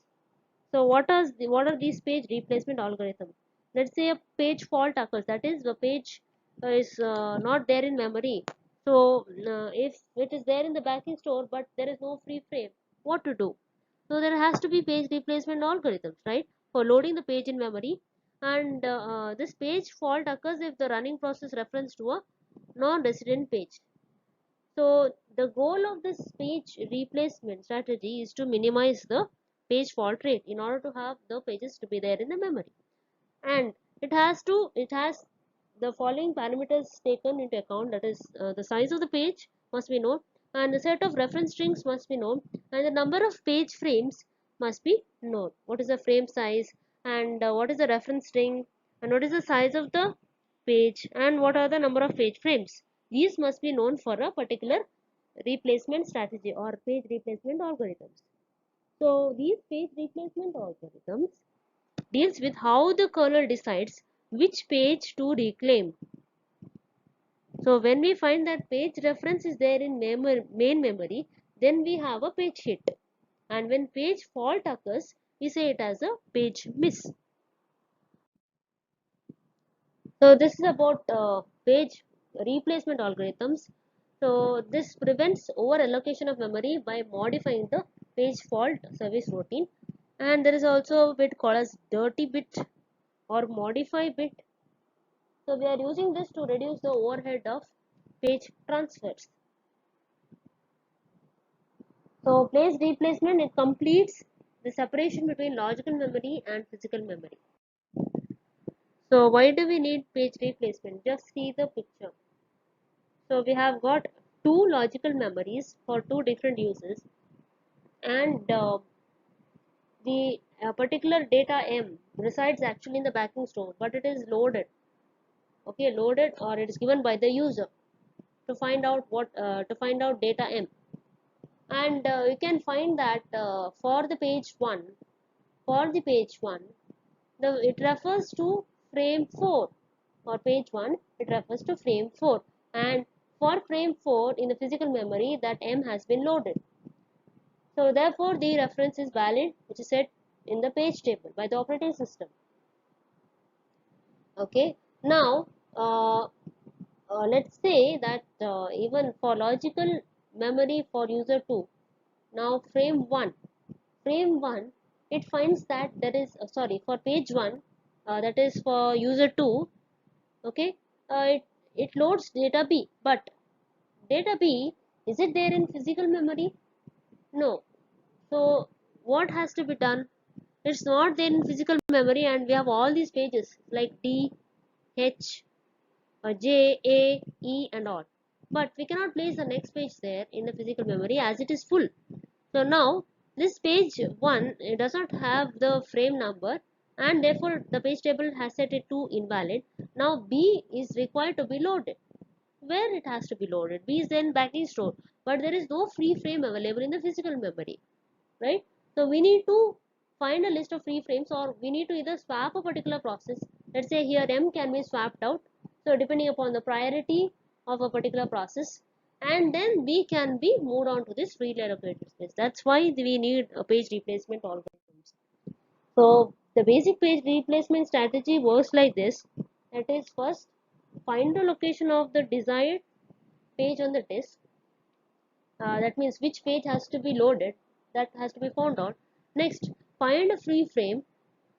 So what are these page replacement algorithms? Let's say a page fault occurs. That is, the page is not there in memory. So if it is there in the backing store, but there is no free frame, what to do? So there has to be page replacement algorithms, right, for loading the page in memory. And this page fault occurs if the running process reference to a non-resident page. So the goal of this page replacement strategy is to minimize the page fault rate in order to have the pages to be there in the memory. And it has the following parameters taken into account, that is the size of the page must be known, and the set of reference strings must be known, and the number of page frames must be known. What is the frame size, and what is the reference string, and what is the size of the page, and what are the number of page frames. These must be known for a particular replacement strategy or page replacement algorithms. So these page replacement algorithms deals with how the kernel decides which page to reclaim. So when we find that page reference is there in main memory, then we have a page hit. And when page fault occurs, we say it as a page miss. So this is about page replacement algorithms. So this prevents over allocation of memory by modifying the page fault service routine. And there is also a bit called as dirty bit or modify bit. So we are using this to reduce the overhead of page transfers. So page replacement, it completes the separation between logical memory and physical memory. So why do we need page replacement? Just see the picture. So we have got two logical memories for two different uses, and the particular data M resides actually in the backing store, but it is loaded. Okay, loaded, or it is given by the user to find out data M. And you can find that for the page 1, it refers to frame 4. For page 1, it refers to frame 4, and for frame 4 in the physical memory, that M has been loaded. So therefore the reference is valid, which is set in the page table by the operating system. Okay, now let's say that even for logical memory for user 2, now frame 1, it finds that there is for page 1, that is for user 2. Okay, it loads data B, but data B, is it there in physical memory? No. So what has to be done? It's not there in physical memory, and we have all these pages like D, H, J, A, E and all, but we cannot place the next page there in the physical memory as it is full. So now this page 1, it does not have the frame number, and therefore the page table has set it to invalid. Now B is required to be loaded. Where it has to be loaded? B is then backing store, but there is no free frame available in the physical memory, right? So we need to find a list of free frames, or we need to either swap a particular process. Let's say here M can be swapped out, so depending upon the priority of a particular process, and then B can be moved on to this free allocated space. That's why we need a page replacement algorithms. So the basic page replacement strategy works like this. That is, first find the location of the desired page on the disk. That means which page has to be loaded, that has to be found out. Next, find a free frame.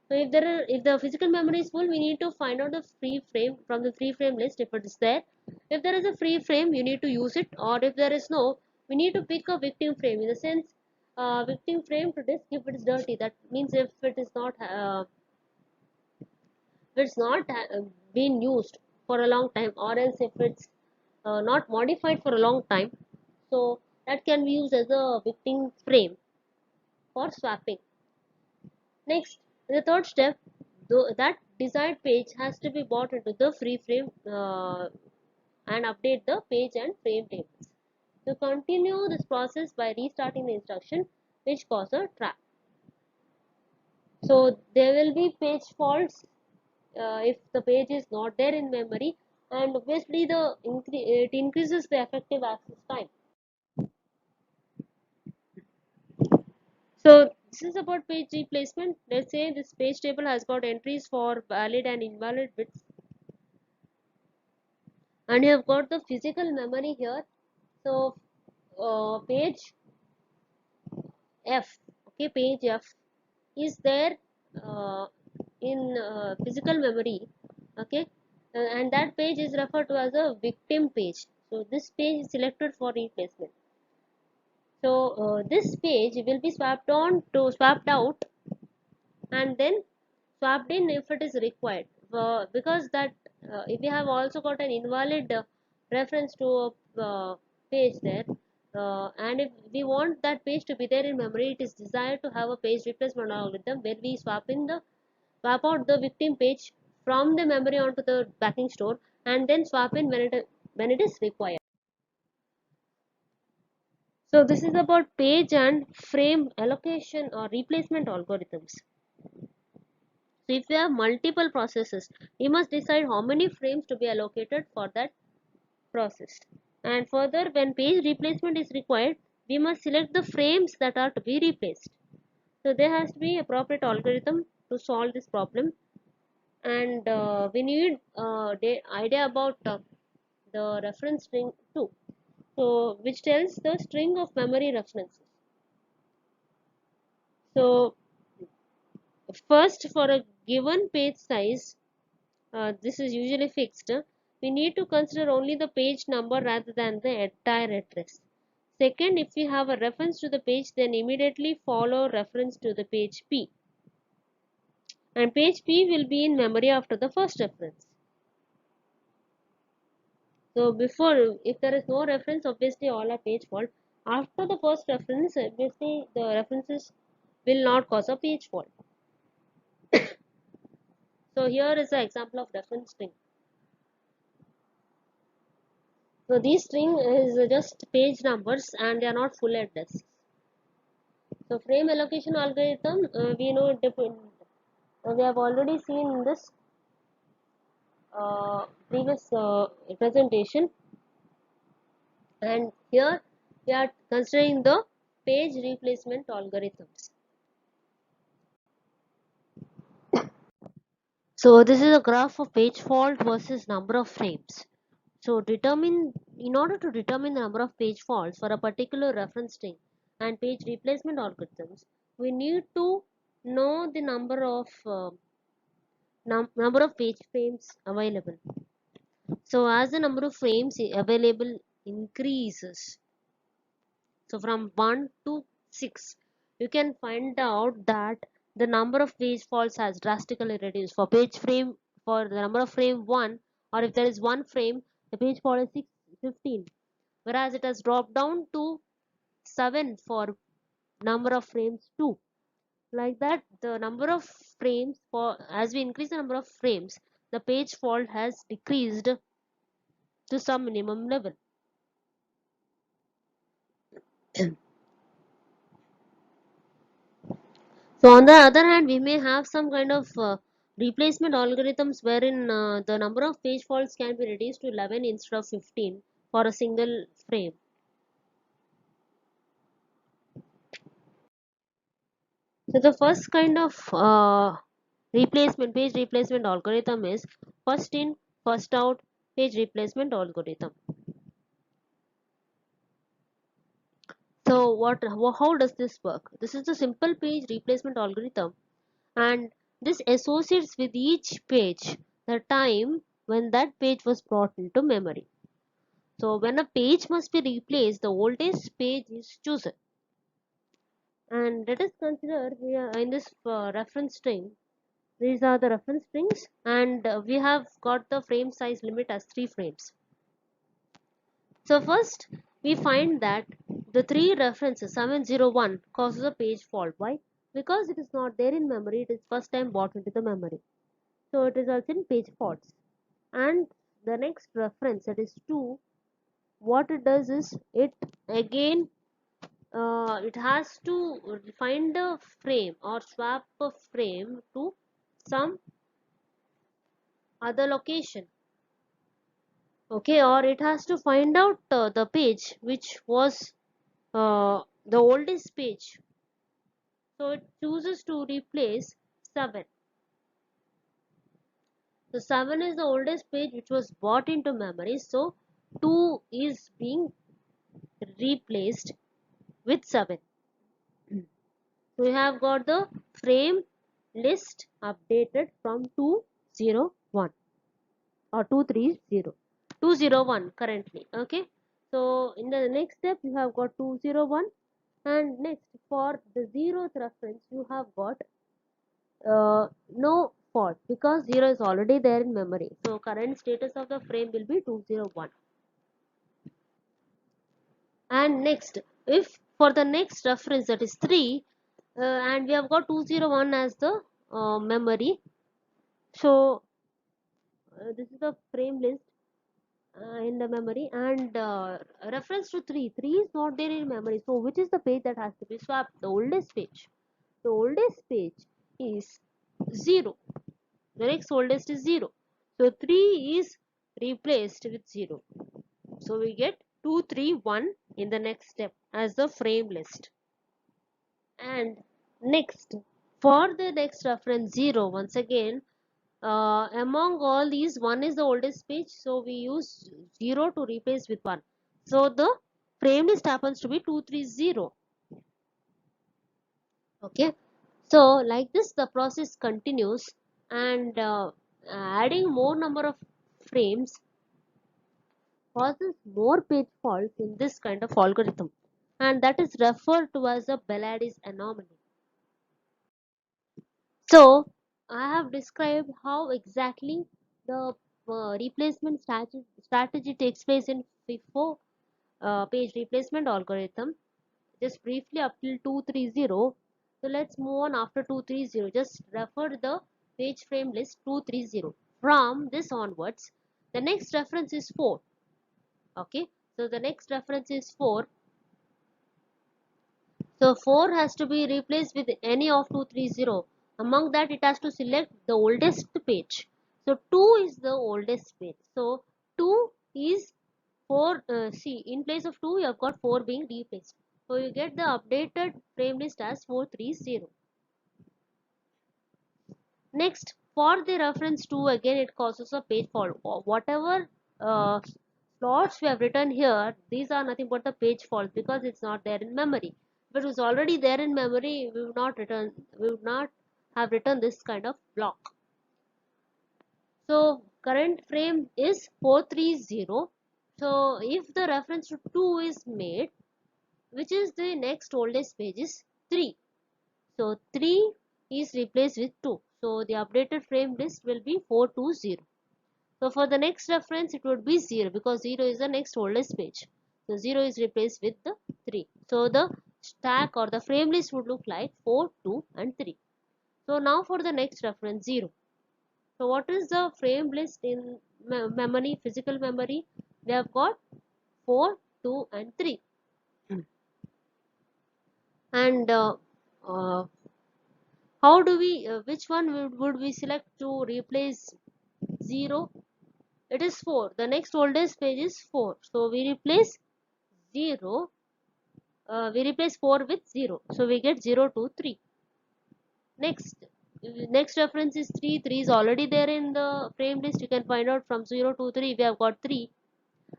So if the physical memory is full, we need to find out the free frame from the free frame list if it is there. If there is a free frame, you need to use it, or if there is no, we need to pick a victim frame, in the sense victim frame to disk if it is dirty. That means if it is not been used for a long time, or else if it's not modified for a long time. So that can be used as a victim frame for swapping. Next, the third step, that desired page has to be brought into the free frame and update the page and frame tables. To continue this process by restarting the instruction, which cause a trap. So there will be page faults if the page is not there in memory, and obviously it increases the effective access time. So this is about page replacement. Let's say this page table has got entries for valid and invalid bits, and you have got the physical memory here. So page F, okay, page F is there uh, in physical memory, okay, and that page is referred to as a victim page. So this page is selected for replacement. So this page will be swapped out and then swapped in if it is required, because that if we have also got an invalid reference to a page there, and if we want that page to be there in memory, it is desired to have a page replacement algorithm where we swap out the victim page from the memory onto the backing store and then swap in when it is required. So this is about page and frame allocation or replacement algorithms. So if you have multiple processes, you must decide how many frames to be allocated for that process. And further, when page replacement is required, we must select the frames that are to be replaced. So there has to be appropriate algorithm to solve this problem, and we need the idea about the reference string too. So which tells the string of memory references. So first, for a given page size, this is usually fixed, we need to consider only the page number rather than the entire address. Second, if we have a reference to the page, then immediately follow reference to the page P, and page P will be in memory after the first reference. So before, if there is no reference, obviously all are page fault. After the first reference, obviously the references will not cause a page fault. So here is the example of reference string. So these string is just page numbers and they are not full address. So frame allocation algorithm, we know we have already seen in this previous presentation, and here we are considering the page replacement algorithms. So this is a graph of page fault versus number of frames. So in order to determine the number of page faults for a particular reference string and page replacement algorithms, we need to know the number of page frames available. So as the number of frames available increases, so from 1 to 6, you can find out that the number of page faults has drastically reduced. For the number of frame 1, or if there is one frame, the page fault is 15, whereas it has dropped down to 7 for number of frames 2. Like that, the number of frames, for as we increase the number of frames, the page fault has decreased to some minimum level. So on the other hand, we may have some kind of replacement algorithms wherein the number of page faults can be reduced to 11 instead of 15 for a single frame. So the first kind of page replacement algorithm is first in, first out page replacement algorithm. So how does this work? This is the simple page replacement algorithm, and this associates with each page the time when that page was brought into memory. So when a page must be replaced, the oldest page is chosen. And let us consider here in this reference string, these are the reference strings, and we have got the frame size limit as 3 frames. So first we find that the three references 701 causes a page fault. Why? Because it is not there in memory, it is first time brought into the memory. So it results in page faults. And the next reference, that is 2, what it does is it again it has to find a frame or swap a frame to some other location. Okay, or it has to find out the page which was the oldest page. So it chooses to replace 7. So 7 is the oldest page which was brought into memory. So 2 is being replaced with 7. So we have got the frame list updated from 201 or 230. 201 currently. Okay. So in the next step you have got 201, and next for the zeroth reference you have got no fault because 0 is already there in memory. So current status of the frame will be 201. And next, if for the next reference, that is 3, and we have got 201 as the memory. So this is the frame list in the memory, and reference to 3 is not there in memory. So which is the page that has to be swapped? The oldest page. The oldest page is 0. The next oldest is 0. So 3 is replaced with 0. So we get 231 in the next step as the frame list. And next, for the next reference 0, once again, among all these, 1 is the oldest page, so we use 0 to replace with 1. So the frame list happens to be 230. Okay, so like this the process continues, and adding more number of frames causes more page faults in this kind of algorithm, and that is referred to as a Belady's anomaly. So I have described how exactly the replacement strategy takes place in FIFO page replacement algorithm, just briefly up till 230. So let's move on after 230. Just refer the page frame list 230. From this onwards, the next reference is 4. Okay, so the next reference is 4. So 4 has to be replaced with any of 230. Among that, it has to select the oldest page. So 2 is the oldest page. So 2 is 4. See, in place of 2, you have got 4 being replaced. So you get the updated frame list as 430. Next, for the reference 2, again it causes a page fault. Whatever slots we have written here, these are nothing but the page fault because it's not there in memory. If it was already there in memory, we would not have written this kind of block. So current frame is 430. So if the reference to 2 is made, which is the next oldest page, is 3. So 3 is replaced with 2. So the updated frame list will be 420. So for the next reference it would be 0 because 0 is the next oldest page. So 0 is replaced with the 3. So the stack or the frame list would look like 4, 2 and 3. So now for the next reference 0. So what is the frame list in memory, physical memory? We have got 4, 2 and 3. And uh, how do we, which one would we select to replace 0? It is 4. The next oldest page is 4. So we replace 0. We replace 4 with 0. So we get 0, 2, 3. Next, next reference is 3. 3 is already there in the frame list. You can find out from 0 to 3. We have got 3.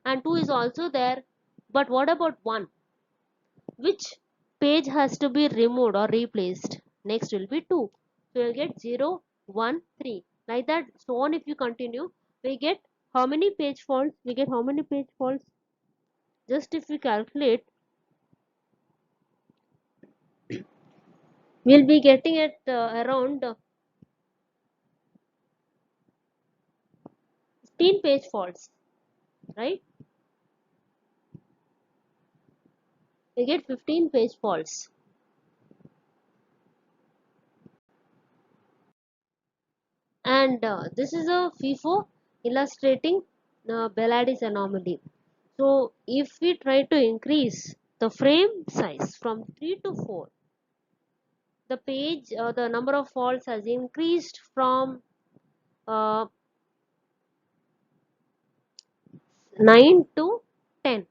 And 2 is also there. But what about 1? Which page has to be removed or replaced? Next will be 2. So you'll get 0, 1, 3. Like that, so on if you continue. We get how many page faults? We get how many page faults? Just if we calculate, we'll be getting it around 15 page faults, right? we get 15 page faults. And this is a FIFO illustrating Belladis anomaly. So if we try to increase the frame size from 3 to 4, the page the number of faults has increased from uh, 9 to 10.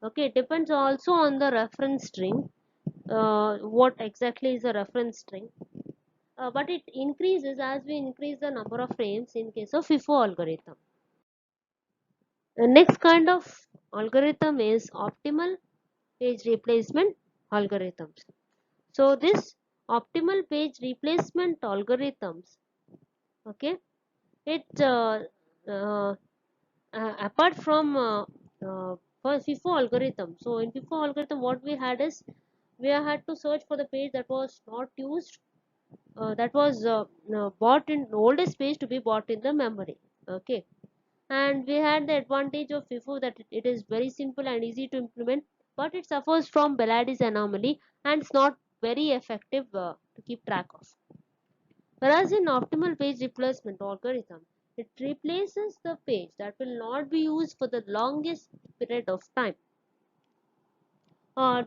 Okay, it depends also on the reference string. What exactly is a reference string? But it increases as we increase the number of frames in case of FIFO algorithm. The next kind of algorithm is optimal page replacement algorithms. So this optimal page replacement algorithms, okay, it uh, apart from for FIFO algorithm. So in FIFO algorithm, what we had is we had to search for the page that was not used, that was bought in oldest page to be bought in the memory. Okay, and we had the advantage of FIFO that it is very simple and easy to implement, but it suffers from Belladis anomaly and it's not very effective to keep track of. Whereas in optimal page replacement algorithm, it replaces the page that will not be used for the longest period of time.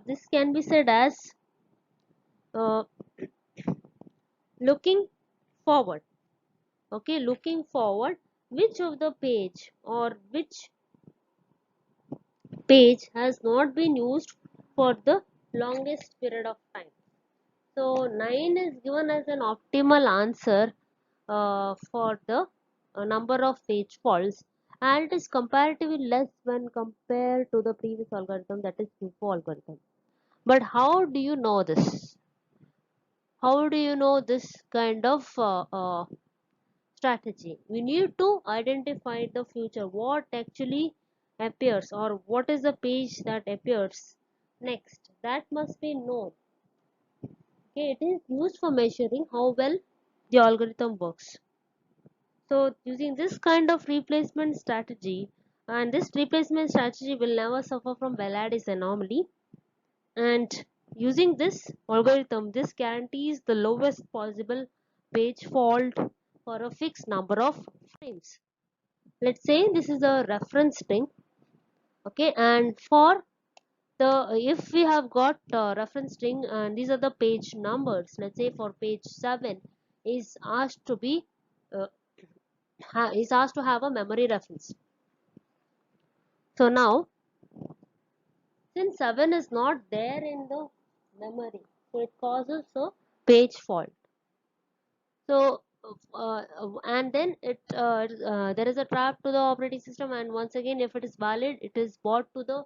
This can be said as uh, looking forward. Okay, looking forward, which of the page or which page has not been used for the longest period of time. So 9 is given as an optimal answer for the number of page faults, and it is comparatively less when compared to the previous algorithm, that is FIFO algorithm. But how do you know this? How do you know this kind of strategy? We need to identify the future, what actually appears or what is the page that appears next. That must be known. Okay, it is used for measuring how well the algorithm works. So using this kind of replacement strategy, and this replacement strategy will never suffer from Belladis anomaly, and using this algorithm, this guarantees the lowest possible page fault for a fixed number of frames. Let's say this is a reference string, okay, and for the if we have got reference string and these are the page numbers, let's say for page 7 is asked to be uh, is asked to have a memory reference. So now since 7 is not there in the memory, so it causes a page fault. So and then there is a trap to the operating system, and once again if it is valid, it is brought to the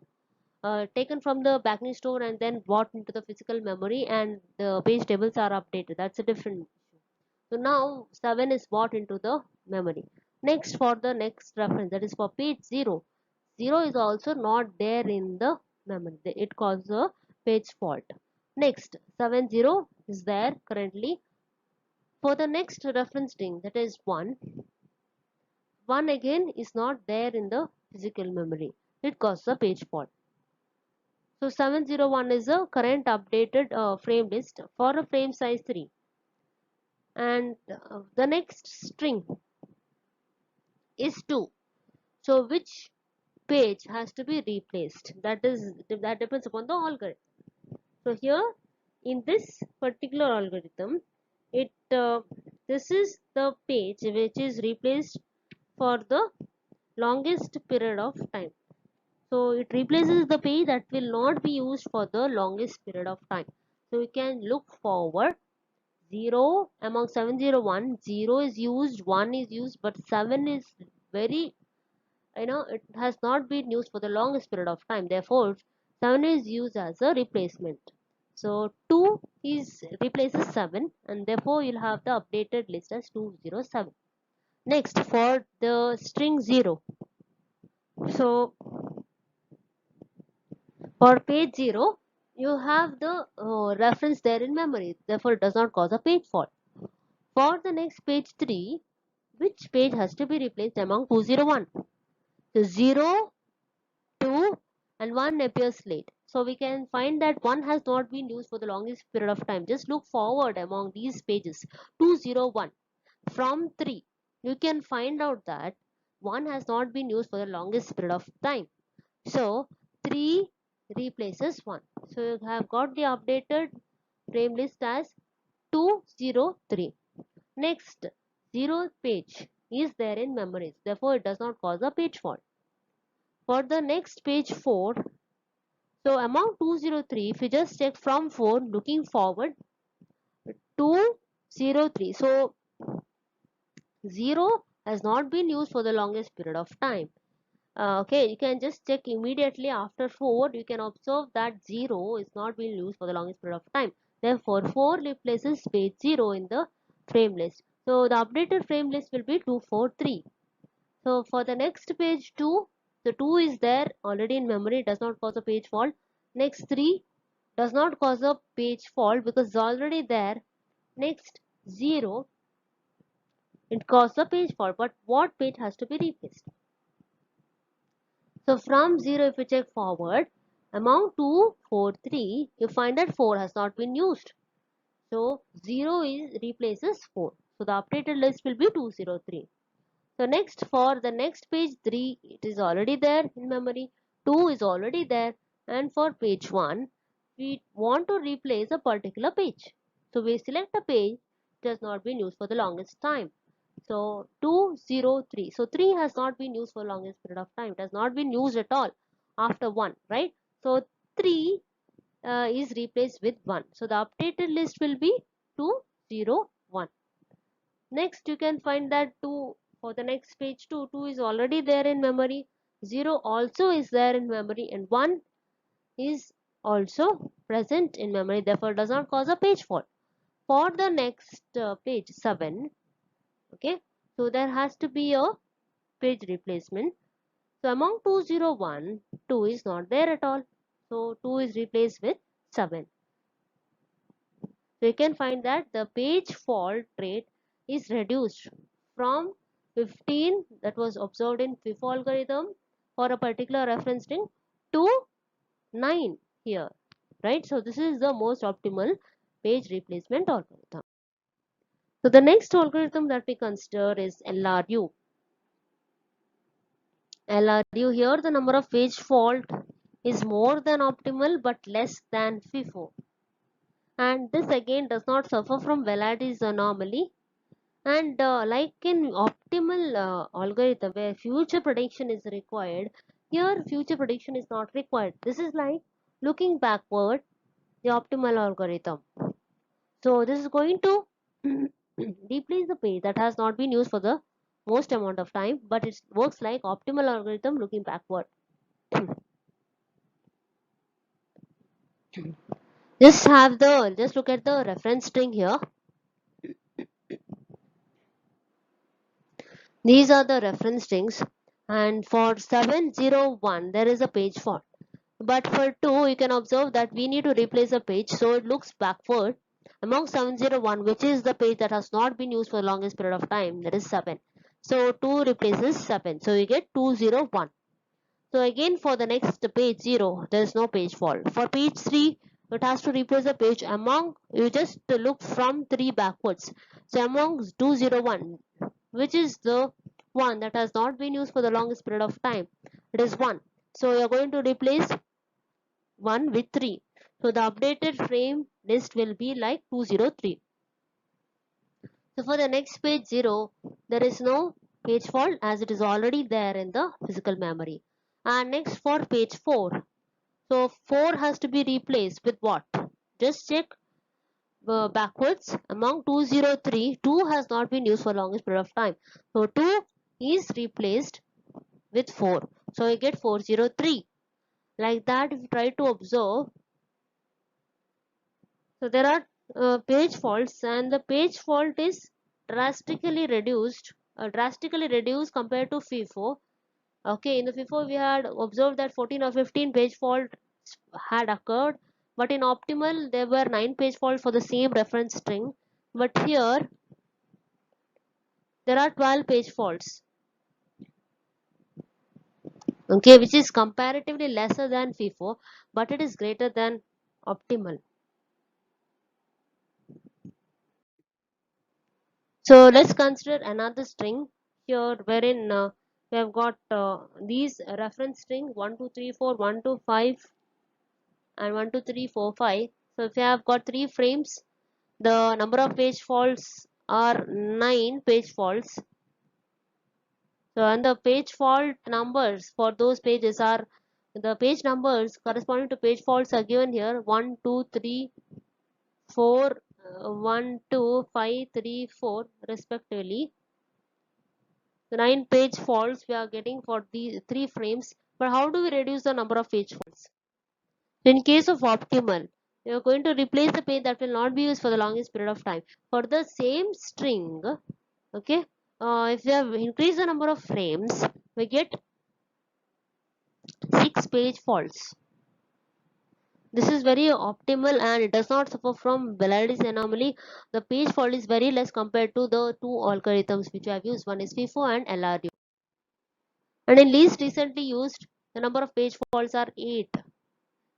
taken from the backend store and then brought into the physical memory, and the page tables are updated. That's a different issue. So now 7 is brought into the memory. Next, for the next reference, that is for page 0, 0 is also not there in the memory. It causes a page fault. Next, 70 is there currently. For the next reference string, that is 1, 1 again is not there in the physical memory. It causes a page fault. So 701 is a current updated frame list for a frame size 3. And the next string is 2. So which page has to be replaced? That depends upon the algorithm. So here in this particular algorithm, it this is the page which is replaced for the longest period of time. So it replaces the page that will not be used for the longest period of time. So we can look forward 0 among 701, 0 is used, 1 is used, but 7 is very, it has not been used for the longest period of time. Therefore 7 is used as a replacement. So 2 is replaces 7, and therefore you'll have the updated list as 207. Next, for the string 0, so for page 0, you have the reference there in memory, therefore it does not cause a page fault. For the next page 3, which page has to be replaced among 201? So 0, 2 and 1 appears late. So we can find that 1 has not been used for the longest period of time. Just look forward among these pages. 201 from 3. You can find out that 1 has not been used for the longest period of time. So 3 replaces 1. So you have got the updated frame list as 203. Next, 0th page is there in memories. Therefore, it does not cause a page fault. For the next page 4, so among 203, if you just check from 4 looking forward, 203. So 0 has not been used for the longest period of time. Okay, you can just check immediately after 4. You can observe that 0 is not being used for the longest period of time. Therefore, 4 replaces page 0 in the frame list. So the updated frame list will be 243. So for the next page 2, the 2 is there already in memory. It does not cause a page fault. Next 3 does not cause a page fault because it's already there. Next 0, it causes a page fault. But what page has to be replaced? So from 0, if you check forward, among 2, 4, 3, you find that 4 has not been used. So 0 is replaces 4. So the updated list will be 203. So next, for the next page 3, it is already there in memory. 2 is already there. And for page 1, we want to replace a particular page. So we select a page that has not been used for the longest time. So 203. So 3 has not been used for longest period of time. It has not been used at all after 1, right? So 3 is replaced with 1. So the updated list will be 201. Next, you can find that 2 for the next page 2. 2 is already there in memory. 0 also is there in memory, and 1 is also present in memory. Therefore, does not cause a page fault. For the next page 7, okay, so there has to be a page replacement. So among 201, 2 is not there at all. So 2 is replaced with 7. So you can find that the page fault rate is reduced from 15 that was observed in FIFO algorithm for a particular reference string to 9 here, right? So this is the most optimal page replacement algorithm. So the next algorithm that we consider is LRU. LRU here, the number of page fault is more than optimal but less than FIFO. And this again does not suffer from Veladis anomaly. And like in optimal algorithm where future prediction is required, here future prediction is not required. This is like looking backward, the optimal algorithm. So this is going to replace the page that has not been used for the most amount of time, but it works like optimal algorithm looking backward. Just look at the reference string here. These are the reference strings, and for 701 there is a page fault. But for 2, you can observe that we need to replace a page, so it looks backward. Among 701, which is the page that has not been used for the longest period of time, that is 7. So 2 replaces 7. So you get 201. So again for the next page 0, there is no page fault. For page 3, it has to replace a page among, you just look from 3 backwards. So among 201, which is the one that has not been used for the longest period of time, it is 1. So you are going to replace 1 with 3. So the updated frame list will be like 203. So for the next page 0, there is no page fault as it is already there in the physical memory. And next for page 4. So 4 has to be replaced with what? Just check backwards. Among 203, 2 has not been used for longest period of time. So 2 is replaced with 4. So you get 403. Like that, if you try to observe, so there are page faults, and the page fault is drastically reduced compared to FIFO. Okay, in the FIFO we had observed that 14 or 15 page fault had occurred, but in optimal there were 9 page faults for the same reference string. But here there are 12 page faults. okay, which is comparatively lesser than FIFO, but it is greater than optimal. So let's consider another string here wherein we have got these reference string 1 2 3 4 1 2 5 and 1 2 3 4 5. So if you have got 3 frames, the number of page faults are 9 page faults. So and the page fault numbers for those pages are, the page numbers corresponding to page faults are given here 1 2 3 4 1 2 5 3 4 respectively. The 9 page faults we are getting for the 3 frames. But how do we reduce the number of page faults? In case of optimal, we are going to replace the page that will not be used for the longest period of time. For the same string, okay, if we have increased the number of frames, we get 6 page faults. This is very optimal and it does not suffer from Belady's anomaly. The page fault is very less compared to the two algorithms which I have used. One is FIFO and LRU. And in least recently used, the number of page faults are 8,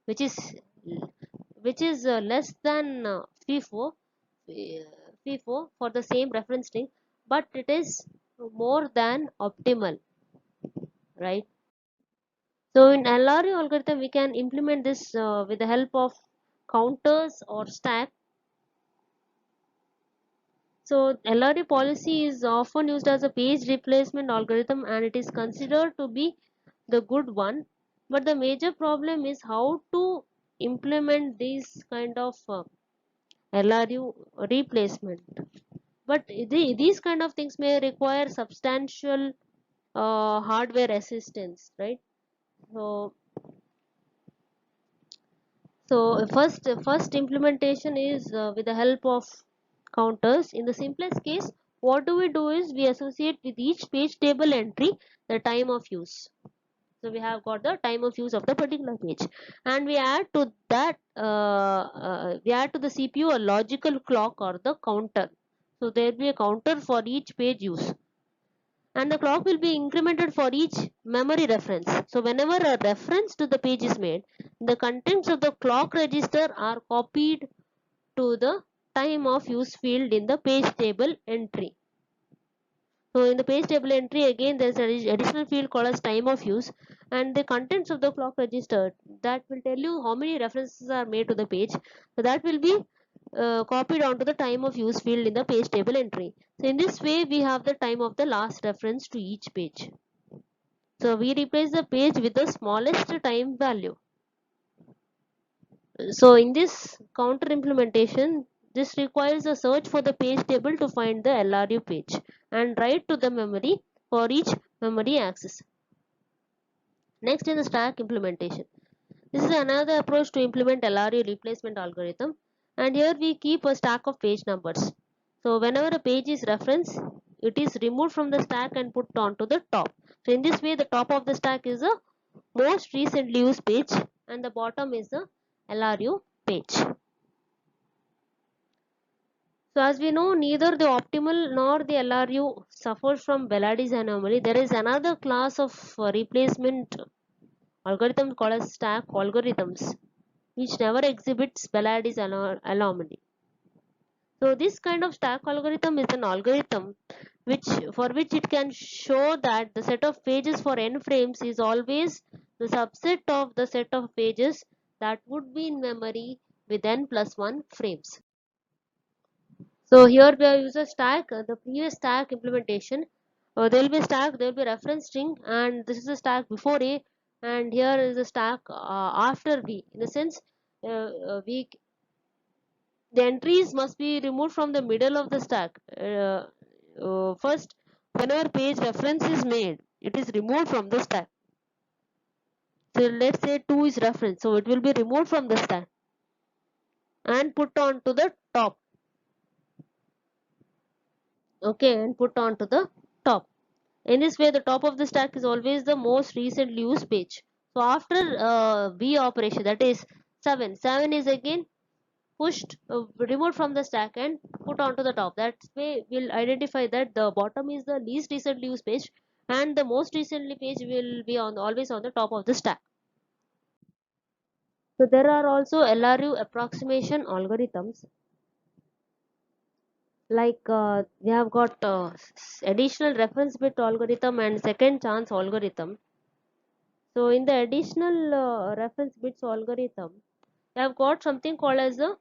which is less than FIFO, FIFO for the same reference string, but it is more than optimal, right? So in LRU algorithm, we can implement this with the help of counters or stack. So LRU policy is often used as a page replacement algorithm and it is considered to be the good one. But the major problem is how to implement these kind of LRU replacement. But these kind of things may require substantial hardware assistance, right? So, first implementation is with the help of counters. In the simplest case, what do? Is we associate with each page table entry the time of use. So we have got the time of use of the particular page, and we add to that we add to the CPU a logical clock or the counter. So there will be a counter for each page use, and the clock will be incremented for each memory reference. So whenever a reference to the page is made, the contents of the clock register are copied to the time of use field in the page table entry. So in the page table entry, again there is an additional field called as time of use, and the contents of the clock register that will tell you how many references are made to the page. So that will be copied onto the time of use field in the page table entry. So in this way we have the time of the last reference to each page. So we replace the page with the smallest time value. So in this counter implementation, this requires a search for the page table to find the LRU page and write to the memory for each memory access. Next is the stack implementation. This is another approach to implement LRU replacement algorithm, and here we keep a stack of page numbers. So whenever a page is referenced, it is removed from the stack and put onto the top. So in this way, the top of the stack is the most recently used page and the bottom is the LRU page. So as we know, neither the optimal nor the LRU suffers from Belady's anomaly. There is another class of replacement algorithms called as stack algorithms, which never exhibits Belady's anomaly. So this kind of stack algorithm is an algorithm for which it can show that the set of pages for n frames is always the subset of the set of pages that would be in memory with n plus 1 frames. So here we have used a stack, the previous stack implementation. There will be a stack, there will be a reference string, and this is a stack before A, and here is a stack after B. In the sense, the entries must be removed from the middle of the stack. First, whenever page reference is made, it is removed from the stack. So let's say 2 is reference, so it will be removed from the stack and put on to the top. Okay, and put on to the top. In this way, the top of the stack is always the most recently used page. So after B operation, that is 7 is again pushed, removed from the stack and put onto the top. That way we'll identify that the bottom is the least recently used page and the most recently page will be on always on the top of the stack. So there are also LRU approximation algorithms, like we have got additional reference bit algorithm and second chance algorithm. So in the additional reference bits algorithm, we have got something called as a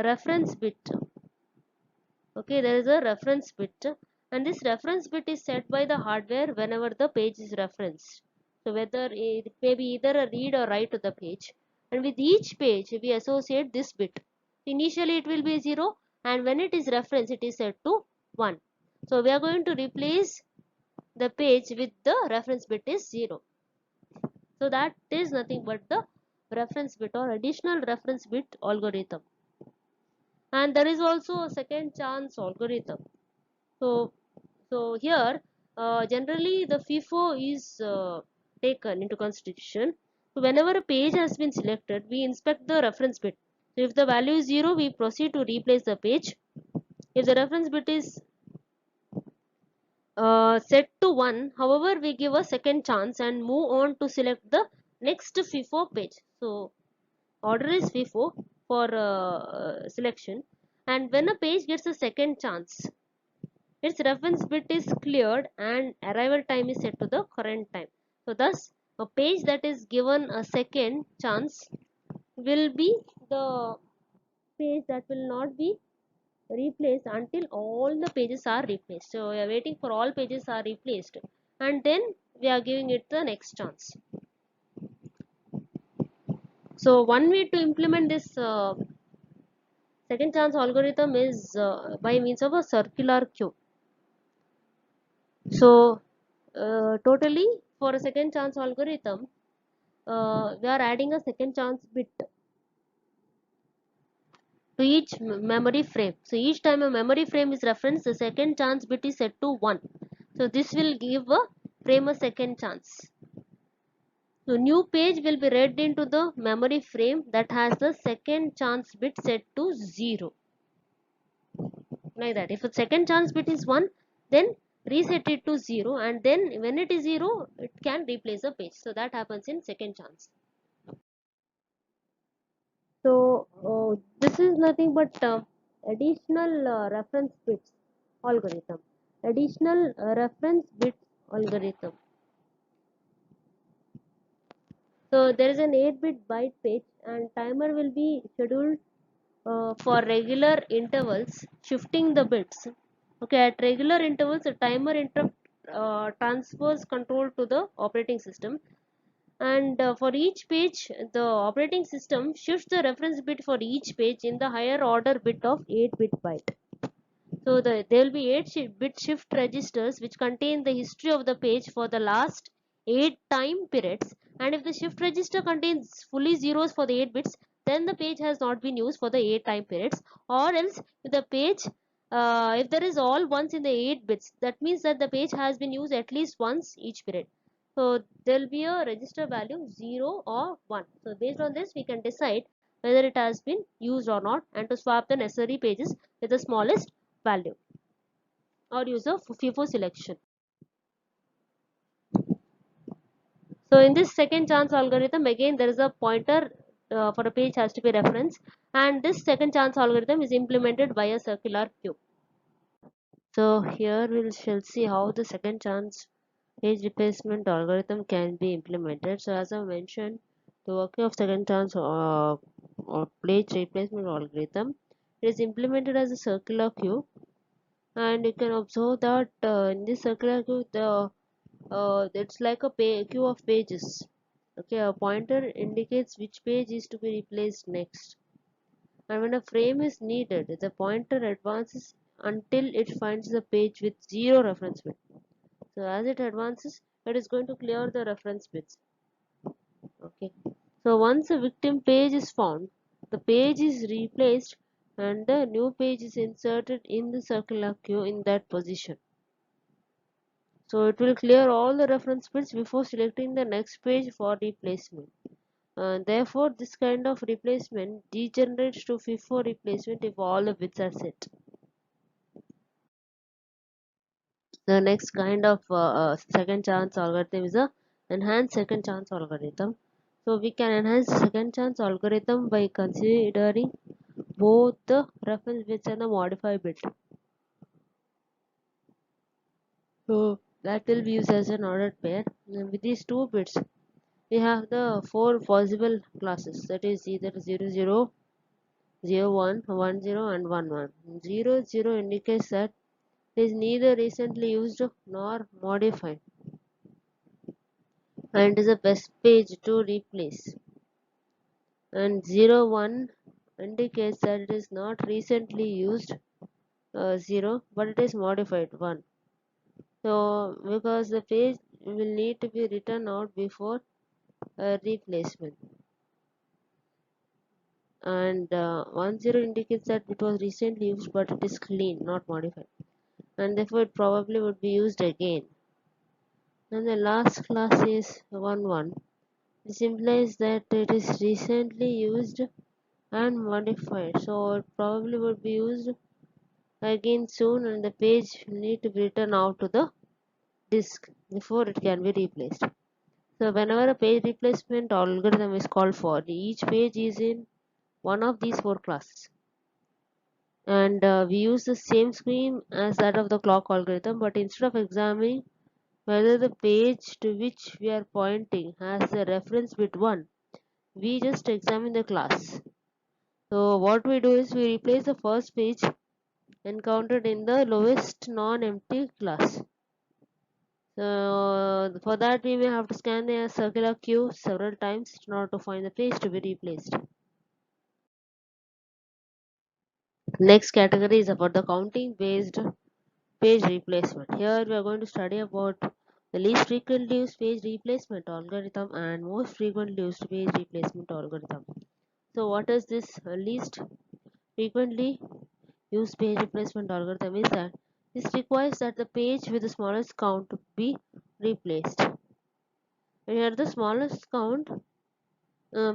reference bit. Okay, there is a reference bit, and this reference bit is set by the hardware whenever the page is referenced. So whether it may be either a read or write to the page, and with each page we associate this bit. Initially it will be 0, and when it is referenced it is set to 1. So we are going to replace the page with the reference bit is 0. So that is nothing but the reference bit or additional reference bit algorithm. And there is also a second chance algorithm. So here generally the FIFO is taken into consideration. So whenever a page has been selected, we inspect the reference bit. So if the value is 0, we proceed to replace the page. If the reference bit is set to 1, however, we give a second chance and move on to select the next FIFO page. So order is FIFO for selection, and when a page gets a second chance, its reference bit is cleared and arrival time is set to the current time. So thus a page that is given a second chance will be the page that will not be replaced until all the pages are replaced. So we are waiting for all pages are replaced, and then we are giving it the next chance. So one way to implement this second chance algorithm is by means of a circular queue. So totally for a second chance algorithm, we are adding a second chance bit to each memory frame. So each time a memory frame is referenced, the second chance bit is set to 1. So this will give a frame a second chance. So new page will be read into the memory frame that has the second chance bit set to 0. Like that. If a second chance bit is 1, then reset it to 0, and then when it is 0, it can replace the page. So that happens in second chance. So this is nothing but additional reference bits algorithm. Additional reference bits algorithm. So there is an 8-bit byte page, and timer will be scheduled for regular intervals, shifting the bits. Okay, at regular intervals, the timer interrupt transfers control to the operating system, and for each page the operating system shifts the reference bit for each page in the higher order bit of 8-bit byte. So there will be 8-bit shift registers which contain the history of the page for the last 8 time periods, and if the shift register contains fully zeros for the 8 bits, then the page has not been used for the 8 time periods, or else if the page if there is all ones in the 8 bits, that means that the page has been used at least once each period. So there will be a register value 0 or 1. So based on this we can decide whether it has been used or not, and to swap the necessary pages with the smallest value or use a FIFO selection. So in this second chance algorithm, again there is a pointer for a page has to be referenced, and this second chance algorithm is implemented by a circular queue. So here we shall see how the second chance page replacement algorithm can be implemented. So as I mentioned, the working of second chance or page replacement algorithm is implemented as a circular queue, and you can observe that in this circular queue it's like a queue of pages. Okay, a pointer indicates which page is to be replaced next, and when a frame is needed, the pointer advances until it finds the page with 0 reference bit. So as it advances, it is going to clear the reference bits. Okay, so once a victim page is found, the page is replaced and the new page is inserted in the circular queue in that position. So it will clear all the reference bits before selecting the next page for replacement. Therefore, this kind of replacement degenerates to FIFO replacement if all the bits are set. The next kind of second chance algorithm is a enhanced second chance algorithm. So we can enhance second chance algorithm by considering both the reference bits and the modified bit. So that will be used as an ordered pair. And with these two bits, we have the four possible classes, that is either 0 0, 0 1, 1 0, and 1 1. 0 0 indicates that it is neither recently used nor modified, and is the best page to replace. And 0 1 indicates that it is not recently used 0, but it is modified 1. So because the page will need to be written out before a replacement. And 1 0 indicates that it was recently used but it is clean, not modified, and therefore it probably would be used again. And the last class is 1 1. This implies that it is recently used and modified, so it probably would be used again soon, and the page will need to be written out to the disk before it can be replaced. So whenever a page replacement algorithm is called for, each page is in one of these four classes. And we use the same scheme as that of the clock algorithm, but instead of examining whether the page to which we are pointing has the reference bit 1, we just examine the class. So what we do is we replace the first page encountered in the lowest non-empty class. So for that we may have to scan the circular queue several times in order to find the page to be replaced. Next category is about the counting based page replacement. Here we are going to study about the least frequently used page replacement algorithm and most frequently used page replacement algorithm. So what is this least frequently used page replacement algorithm is that this requires that the page with the smallest count be replaced. Here the smallest count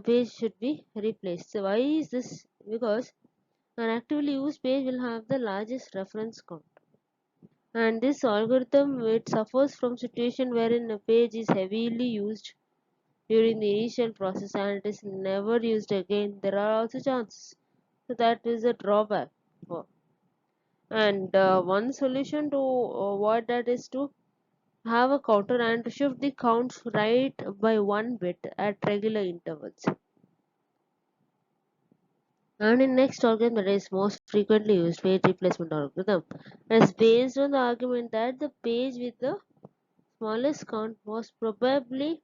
page should be replaced. So why is this? Because an actively used page will have the largest reference count. And this algorithm it suffers from situation wherein a page is heavily used during the initial process and it is never used again. There are also chances. So that is a drawback. And one solution to avoid that is to have a counter and to shift the counts right by one bit at regular intervals. And in next algorithm that is most frequently used page replacement algorithm is based on the argument that the page with the smallest count was probably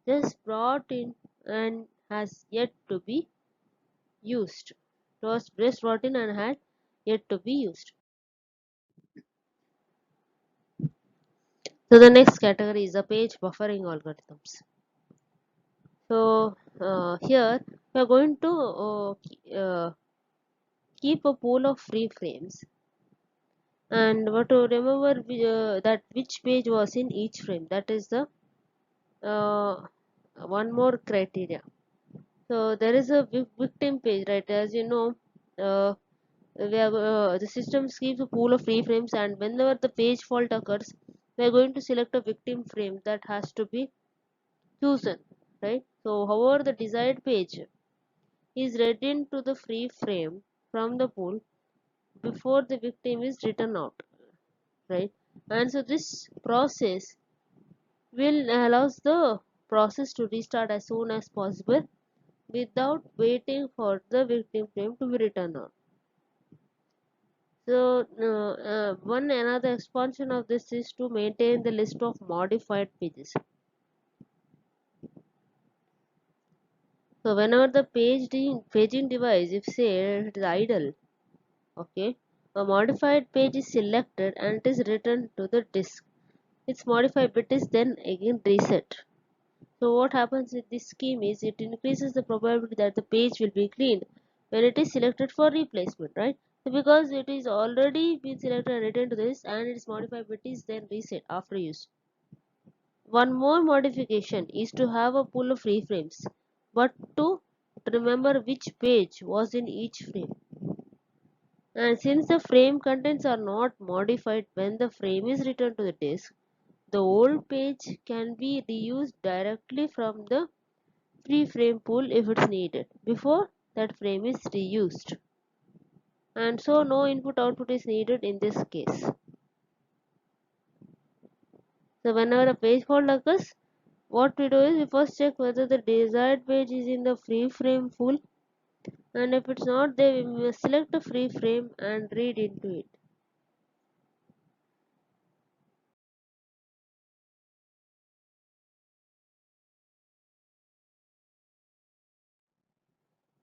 just brought in and has yet to be used. It was just brought in and had yet to be used. So the next category is the page buffering algorithms. So here we are going to keep a pool of free frames and what to remember that which page was in each frame. That is the uh, one more criteria. So there is a victim page, right? As you know, the system keeps a pool of free frames, and whenever the page fault occurs, we are going to select a victim frame that has to be chosen, right? So, however, the desired page is read into the free frame from the pool before the victim is written out, right? And so this process will allows the process to restart as soon as possible without waiting for the victim frame to be written out. So one another expansion of this is to maintain the list of modified pages. So whenever the paging device, if say it is idle, okay, a modified page is selected and it is written to the disk. Its modified bit is then again reset. So what happens with this scheme is it increases the probability that the page will be cleaned when it is selected for replacement, right? So because it is already been selected and written to this and its modified bit is then reset after use. One more modification is to have a pool of free frames, but to remember which page was in each frame. And since the frame contents are not modified when the frame is returned to the disk, the old page can be reused directly from the free frame pool if it's needed before that frame is reused. And so no input output is needed in this case. So whenever a page fault occurs, what we do is we first check whether the desired page is in the free frame pool, and if it's not there, we must select the free frame and read into it.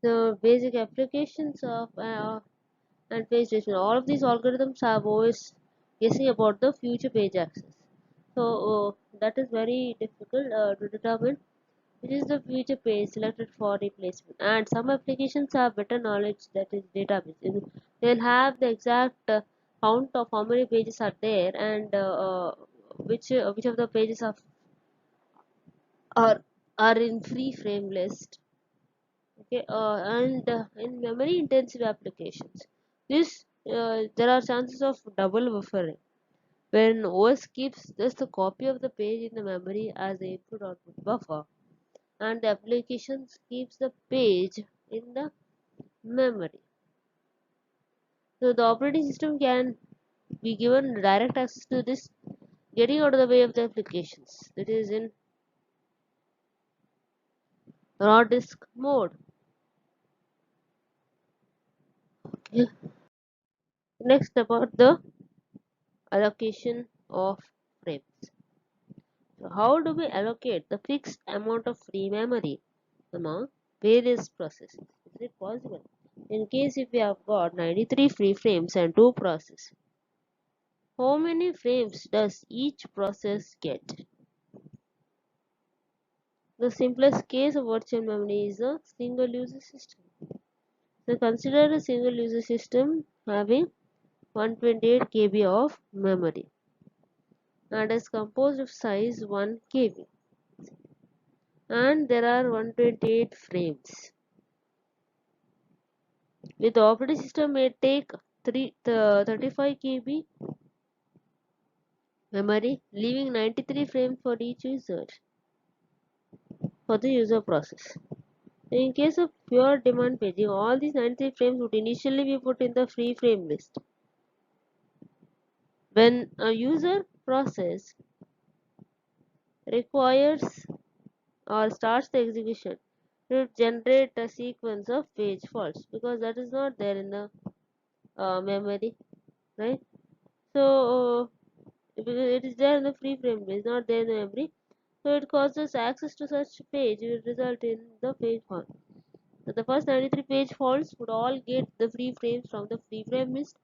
The basic applications of and page placement. All of these algorithms have always guessing about the future page access. So that is very difficult to determine which is the future page selected for replacement. And some applications have better knowledge, that is database. They'll have the exact count of how many pages are there and which of the pages are are in free frame list. Okay, and in memory intensive applications, this there are chances of double buffering when OS keeps just a copy of the page in the memory as the input output buffer, and the application keeps the page in the memory. So the operating system can be given direct access to this, getting out of the way of the applications. That is in raw disk mode. Okay. Next, about the allocation of frames. So how do we allocate the fixed amount of free memory among various processes? Is it possible? In case if we have got 93 free frames and 2 processes, how many frames does each process get? The simplest case of virtual memory is a single user system. So consider a single user system having 128 KB of memory and is composed of size 1 KB, and there are 128 frames. With the operating system may take 35 KB memory, leaving 93 frames for each user for the user process. In case of pure demand paging, all these 93 frames would initially be put in the free frame list. When a user process requires or starts the execution, it will generate a sequence of page faults because that is not there in the memory, right? So it is there in the free frame, it is not there in the memory. So it causes access to such page will result in the page fault. So the first 93 page faults would all get the free frames from the free frame list,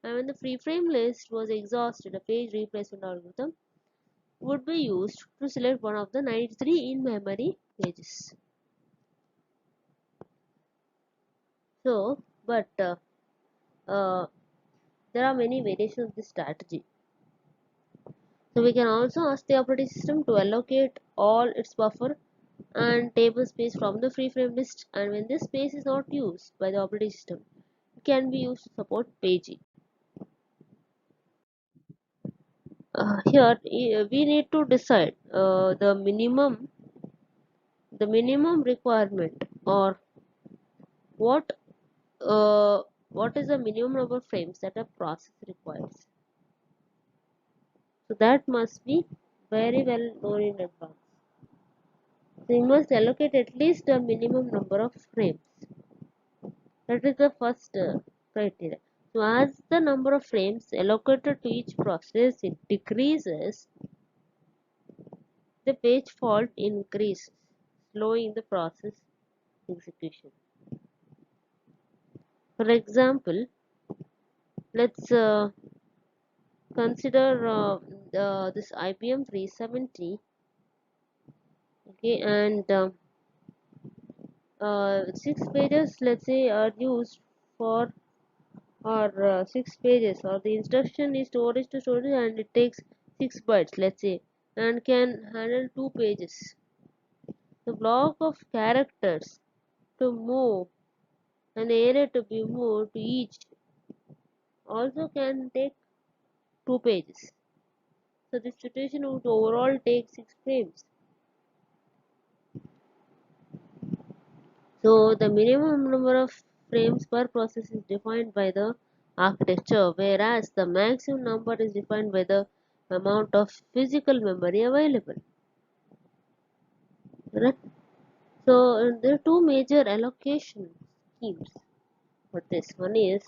and when the free frame list was exhausted, a page replacement algorithm would be used to select one of the 93 in memory pages. So, but uh, there are many variations of this strategy. So we can also ask the operating system to allocate all its buffer and table space from the free frame list, and when this space is not used by the operating system, it can be used to support paging. Here we need to decide the minimum requirement, or what what is the minimum number of frames that a process requires. So that must be very well known in advance. So you must allocate at least a minimum number of frames. That is the first criteria. So as the number of frames allocated to each process it decreases, the page fault increases, slowing the process execution. For example, let's consider this IBM 370. Okay, and 6 pages, let's say, are used for, or 6 pages, or the instruction is storage to storage and it takes 6 bytes, let's say, and can handle 2 pages. The block of characters to move and the area to be moved to each also can take 2 pages. So this situation would overall take 6 frames. So the minimum number of frames per process is defined by the architecture, whereas the maximum number is defined by the amount of physical memory available. Right? So there are two major allocation schemes for this. One is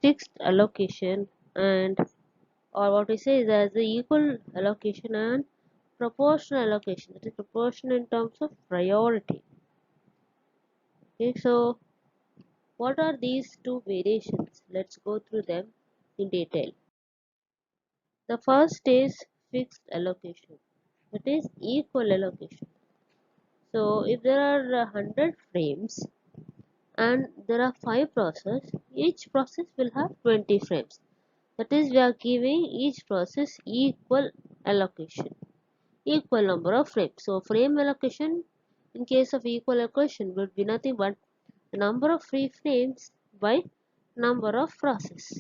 fixed allocation, and or what we say is as the equal allocation and proportional allocation. That is proportion in terms of priority. Okay, so what are these two variations? Let's go through them in detail. The first is fixed allocation, that is equal allocation. So if there are 100 frames and there are 5 processes, each process will have 20 frames. That is, we are giving each process equal allocation, equal number of frames. So frame allocation in case of equal allocation would be nothing but the number of free frames by number of process.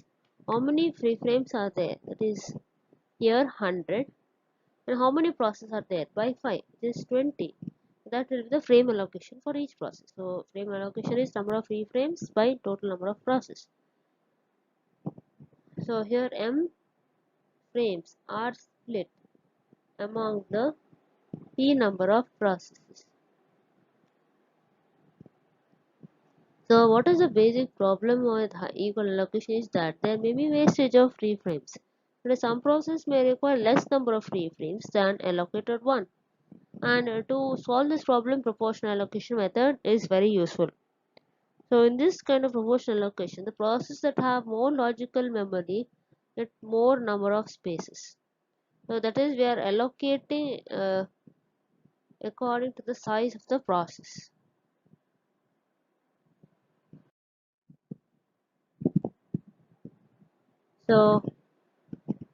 How many free frames are there? That is here 100. And how many processes are there? By 5, it is 20. That will be the frame allocation for each process. So frame allocation is number of free frames by total number of process. So here m frames are split among the p number of processes. So what is the basic problem with equal allocation is that there may be wastage of free frames. Some process may require less number of free frames than allocated one. And to solve this problem, proportional allocation method is very useful. So in this kind of proportional allocation, the processes that have more logical memory get more number of spaces. So that is, we are allocating according to the size of the process. So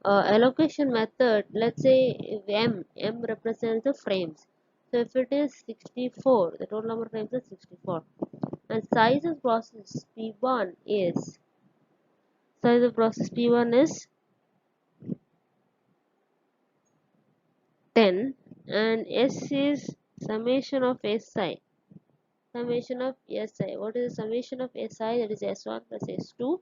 allocation method, let's say if m represents the frames. So if it is 64, the total number of frames is 64, and size of process p1 is size of process p1 is 10, and s is summation of si. Summation of si. What is the summation of si? That is s1 plus s2.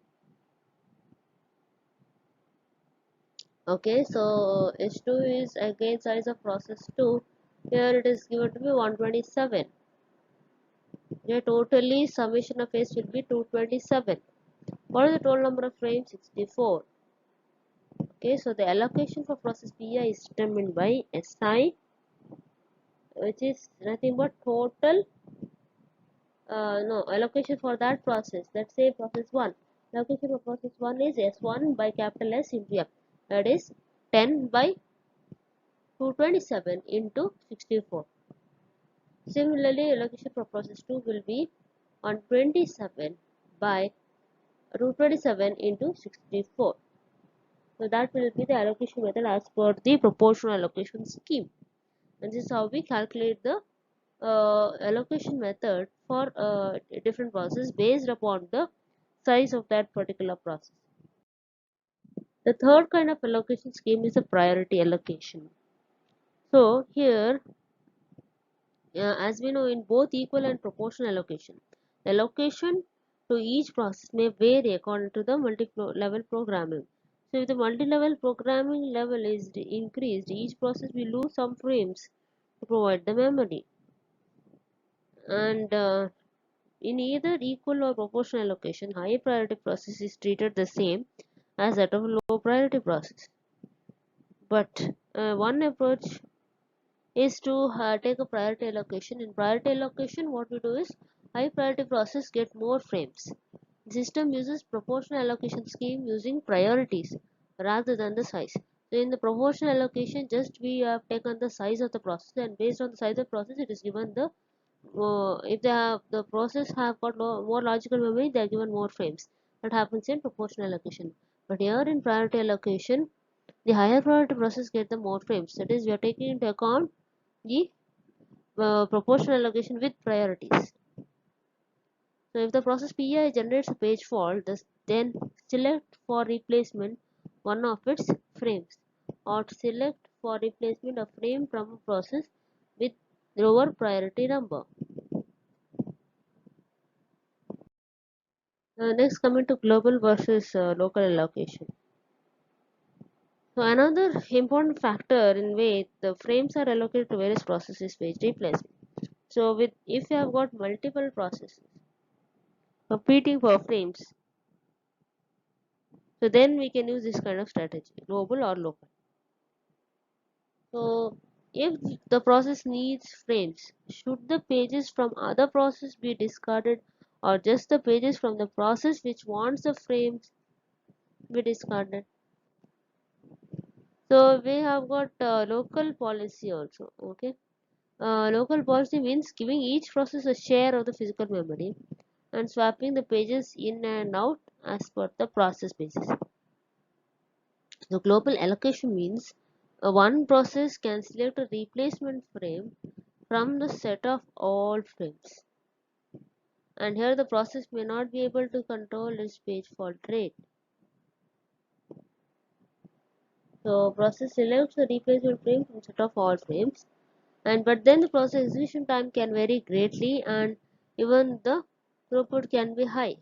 Okay, so s2 is again size of process 2. Here it is given to be 127. Here totally summation of s will be 227. What is the total number of frames? 64. Okay, so the allocation for process pi is determined by si, which is nothing but total no allocation for that process. Let's say process 1. Allocation for process 1 is s1 by capital S into m. That is 10 by 227 into 64. Similarly, allocation for process 2 will be 127 by root 27 into 64. So that will be the allocation method as per the proportional allocation scheme. And this is how we calculate the allocation method for different process based upon the size of that particular process. The third kind of allocation scheme is a priority allocation. So here, as we know, in both equal and proportional allocation, the allocation to each process may vary according to the multi-level programming. So if the multi-level programming level is increased, each process will lose some frames to provide the memory. And in either equal or proportional allocation, high priority process is treated the same as that of low priority process. But one approach is to take a priority allocation. In priority allocation, what we do is high priority process get more frames. The system uses proportional allocation scheme using priorities rather than the size. So in the proportional allocation, just we have taken the size of the process, and based on the size of the process, it is given the if they have the process have got more logical memory, they are given more frames. That happens in proportional allocation. But here in priority allocation, the higher priority process get the more frames. That is, we are taking into account the proportional allocation with priorities. So if the process PI generates a page fault, then select for replacement one of its frames, or select for replacement a frame from a process with lower priority number. Next, coming to global versus local allocation. So another important factor in which the frames are allocated to various processes is page replacement. So with if you have got multiple processes competing for frames, so then we can use this kind of strategy, global or local. So if the process needs frames, should the pages from other process be discarded, or just the pages from the process which wants the frames be discarded? So we have got local policy also. Okay, local policy means giving each process a share of the physical memory and swapping the pages in and out as per the process basis. The global allocation means one process can select a replacement frame from the set of all frames, and here the process may not be able to control its page fault rate. So process selects the replacement frame from set of all frames, and but then the process execution time can vary greatly, and even the throughput can be high.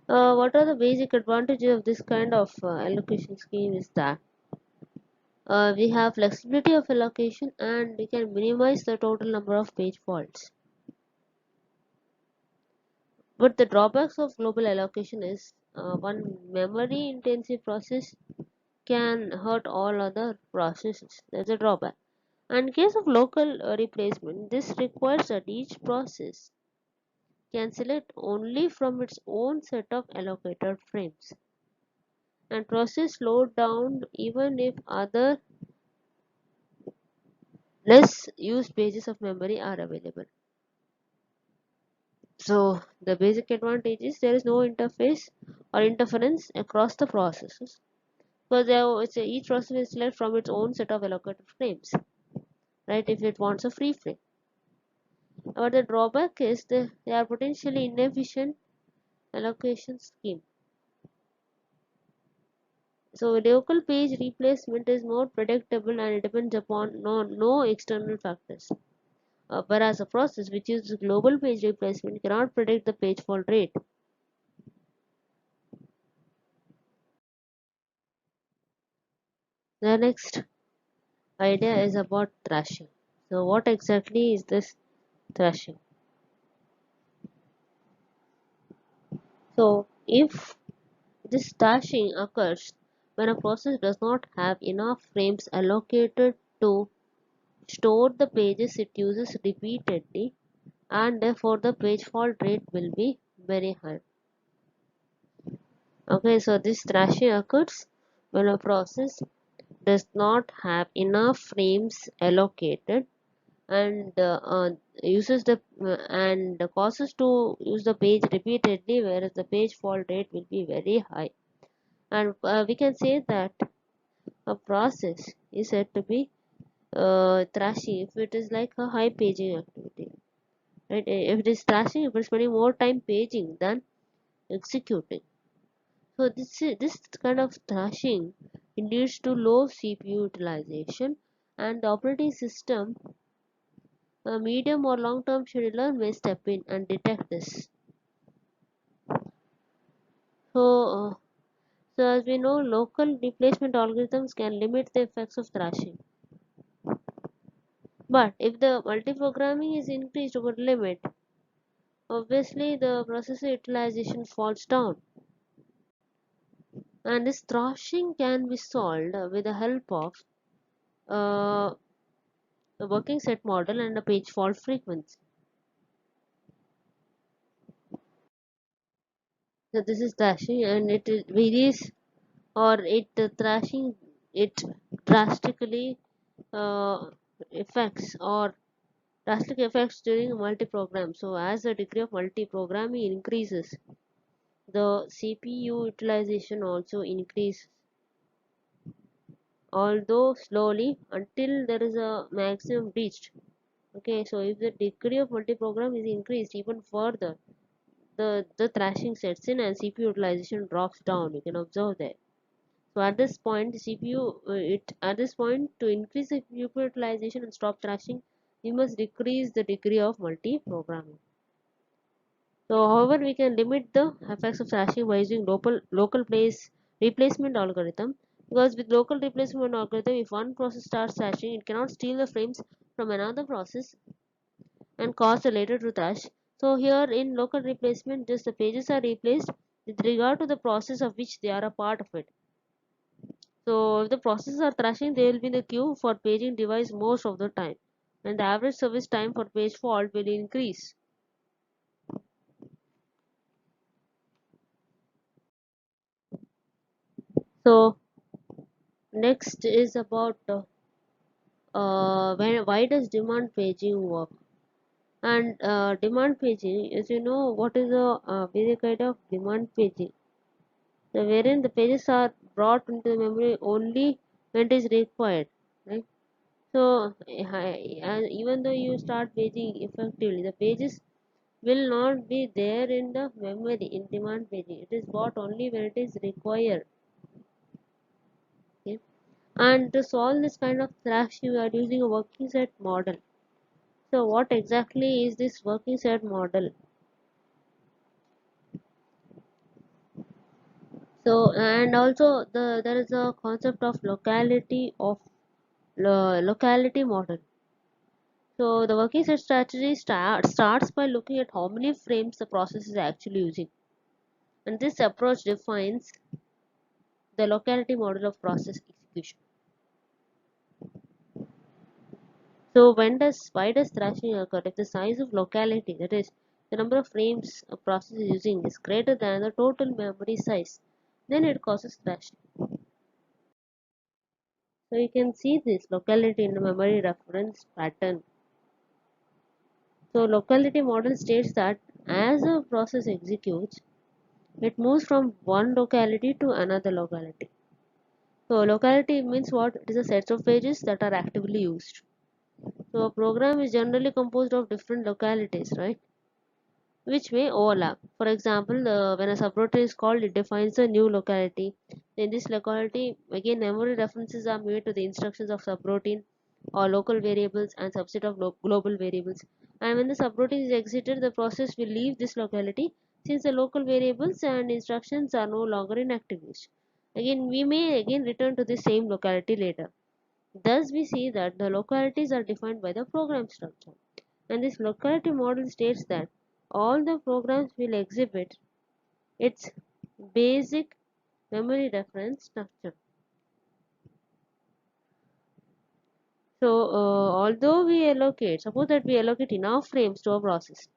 What are the basic advantages of this kind of allocation scheme is that we have flexibility of allocation and we can minimize the total number of page faults. But the drawbacks of global allocation is one memory intensive process can hurt all other processes. That's a drawback. And in case of local replacement, this requires that each process can select only from its own set of allocated frames and process slowed down even if other less used pages of memory are available. So the basic advantage is there is no interface or interference across the processes, because each process is select from its own set of allocated frames, right? If it wants a free frame. But the drawback is they are potentially inefficient allocation scheme. So local page replacement is more predictable and it depends upon no external factors. Whereas a process which uses global page replacement cannot predict the page fault rate. The next idea is about thrashing. So what exactly is this thrashing? So if this thrashing occurs when a process does not have enough frames allocated to store the pages it uses repeatedly, and therefore the page fault rate will be very high. Okay, so this thrashing occurs when a process does not have enough frames allocated and uses the and causes to use the page repeatedly, whereas the page fault rate will be very high. And we can say that a process is said to be thrashing if it is like a high paging activity, right? If it is thrashing, if it's spending more time paging than executing. So this kind of thrashing leads to low CPU utilization, and the operating system, a medium or long-term scheduler, may step in and detect this. So, so as we know, local replacement algorithms can limit the effects of thrashing. But if the multiprogramming is increased over limit, obviously the processor utilization falls down. And this thrashing can be solved with the help of uh, a working set model and a page fault frequency. So this is thrashing, and it varies, or thrashing it drastically uh, affects or drastic effects during multi-program. So as the degree of multi-programming increases, the CPU utilization also increases, although slowly until there is a maximum reached. Okay, so if the degree of multi-program is increased even further, the thrashing sets in and CPU utilization drops down. You can observe that. So at this point, the CPU at this point, to increase the CPU utilization and stop thrashing, we must decrease the degree of multi-programming. So however, we can limit the effects of thrashing by using local place replacement algorithm. Because with local replacement algorithm, if one process starts thrashing, it cannot steal the frames from another process and cause the later to thrash. So here in local replacement, just the pages are replaced with regard to the process of which they are a part of it. So if the processes are thrashing, they will be in the queue for paging device most of the time, and the average service time for page fault will increase. So next is about why does demand paging work? And demand paging, as you know, what is the basic idea of demand paging? So wherein the pages are brought into the memory only when it is required, right? So even though you start paging effectively, the pages will not be there in the memory in demand paging. It is bought only when it is required. Okay? And to solve this kind of thrashing, we are using a working set model. So what exactly is this working set model? So and also there is a concept of locality model. So the working set strategy starts by looking at how many frames the process is actually using, and this approach defines the locality model of process execution. So why does thrashing occur? If the size of locality, that is, the number of frames a process is using, is greater than the total memory size, then it causes thrashing. So you can see this locality in the memory reference pattern. So locality model states that as a process executes, it moves from one locality to another locality. So locality means what? It is a set of pages that are actively used. So a program is generally composed of different localities, right? Which may overlap. For example, when a subroutine is called, it defines a new locality. In this locality, again, memory references are made to the instructions of subroutine or local variables and subset of global variables. And when the subroutine is exited, the process will leave this locality since the local variables and instructions are no longer in active use. Again, we may again return to the same locality later. Thus, we see that the localities are defined by the program structure. And this locality model states that all the programs will exhibit its basic memory reference structure. So, although we allocate, suppose that we allocate enough frames to a process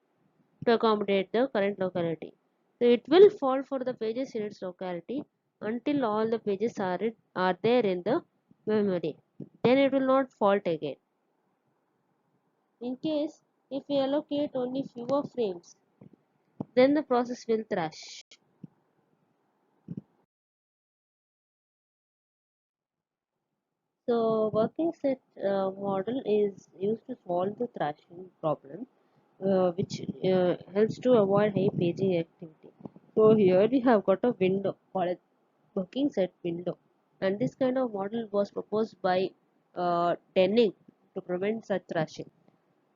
to accommodate the current locality. So, it will fall for the pages in its locality until all the pages are there in the memory. Then it will not fault again. In case if we allocate only fewer frames, then the process will thrash. So working set model is used to solve the thrashing problem, which helps to avoid high paging activity. So here we have got a window called a working set window, and this kind of model was proposed by Denning to prevent such thrashing.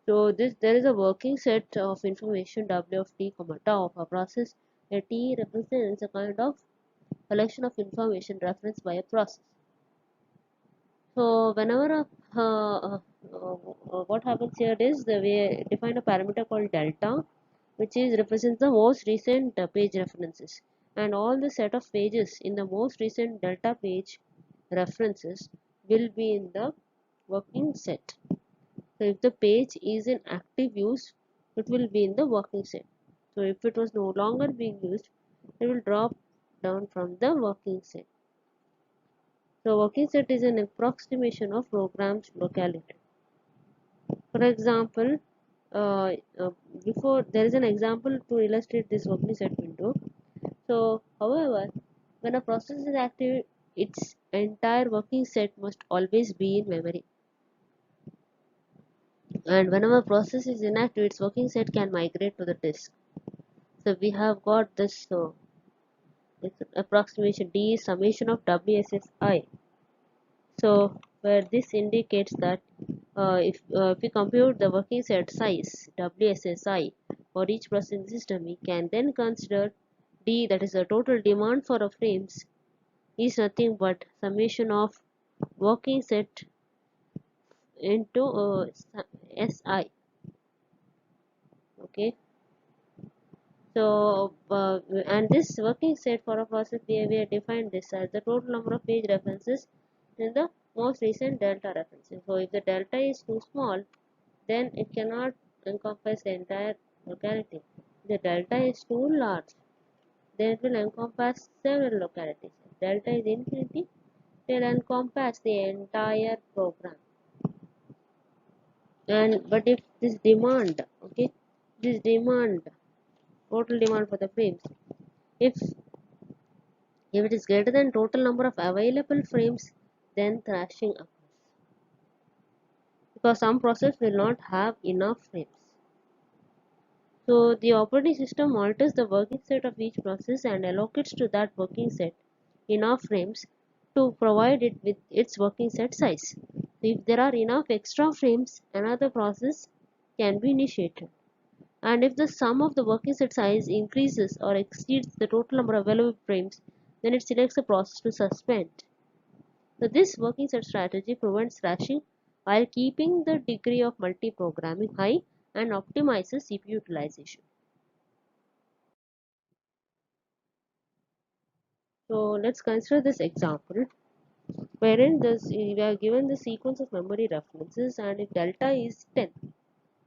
So this there is a working set of information W of t, tau of a process. A t represents a kind of collection of information referenced by a process. So whenever what happens here is the we define a parameter called delta, which is represents the most recent page references, and all the set of pages in the most recent delta page references will be in the working set. So if the page is in active use, it will be in the working set. So if it was no longer being used, it will drop down from the working set. So working set is an approximation of program's locality. For example, uh, uh, before there is an example to illustrate this working set window. So, however, when a process is active, its entire working set must always be in memory. and whenever process is inactive, its working set can migrate to the disk. So we have got this approximation D is summation of WSSI. So where this indicates that if we compute the working set size WSSI for each processing system, we can then consider D, that is the total demand for a frames, is nothing but summation of working set into SI. Okay. So and this working set for a process behavior defined this as the total number of page references in the most recent delta references. So if the delta is too small, then it cannot encompass the entire locality. If the delta is too large, then it will encompass several localities. If delta is infinity, it will encompass the entire program. And but if this demand, okay, this demand, total demand for the frames, if if it is greater than total number of available frames, then thrashing occurs because some process will not have enough frames. So the operating system alters the working set of each process and allocates to that working set enough frames to provide it with its working set size. So if there are enough extra frames, another process can be initiated. And if the sum of the working set size increases or exceeds the total number of available frames, then it selects a process to suspend. So this working set strategy prevents thrashing while keeping the degree of multi-programming high and optimizes CPU utilization. So let's consider this example wherein we are given the sequence of memory references, and if delta is 10,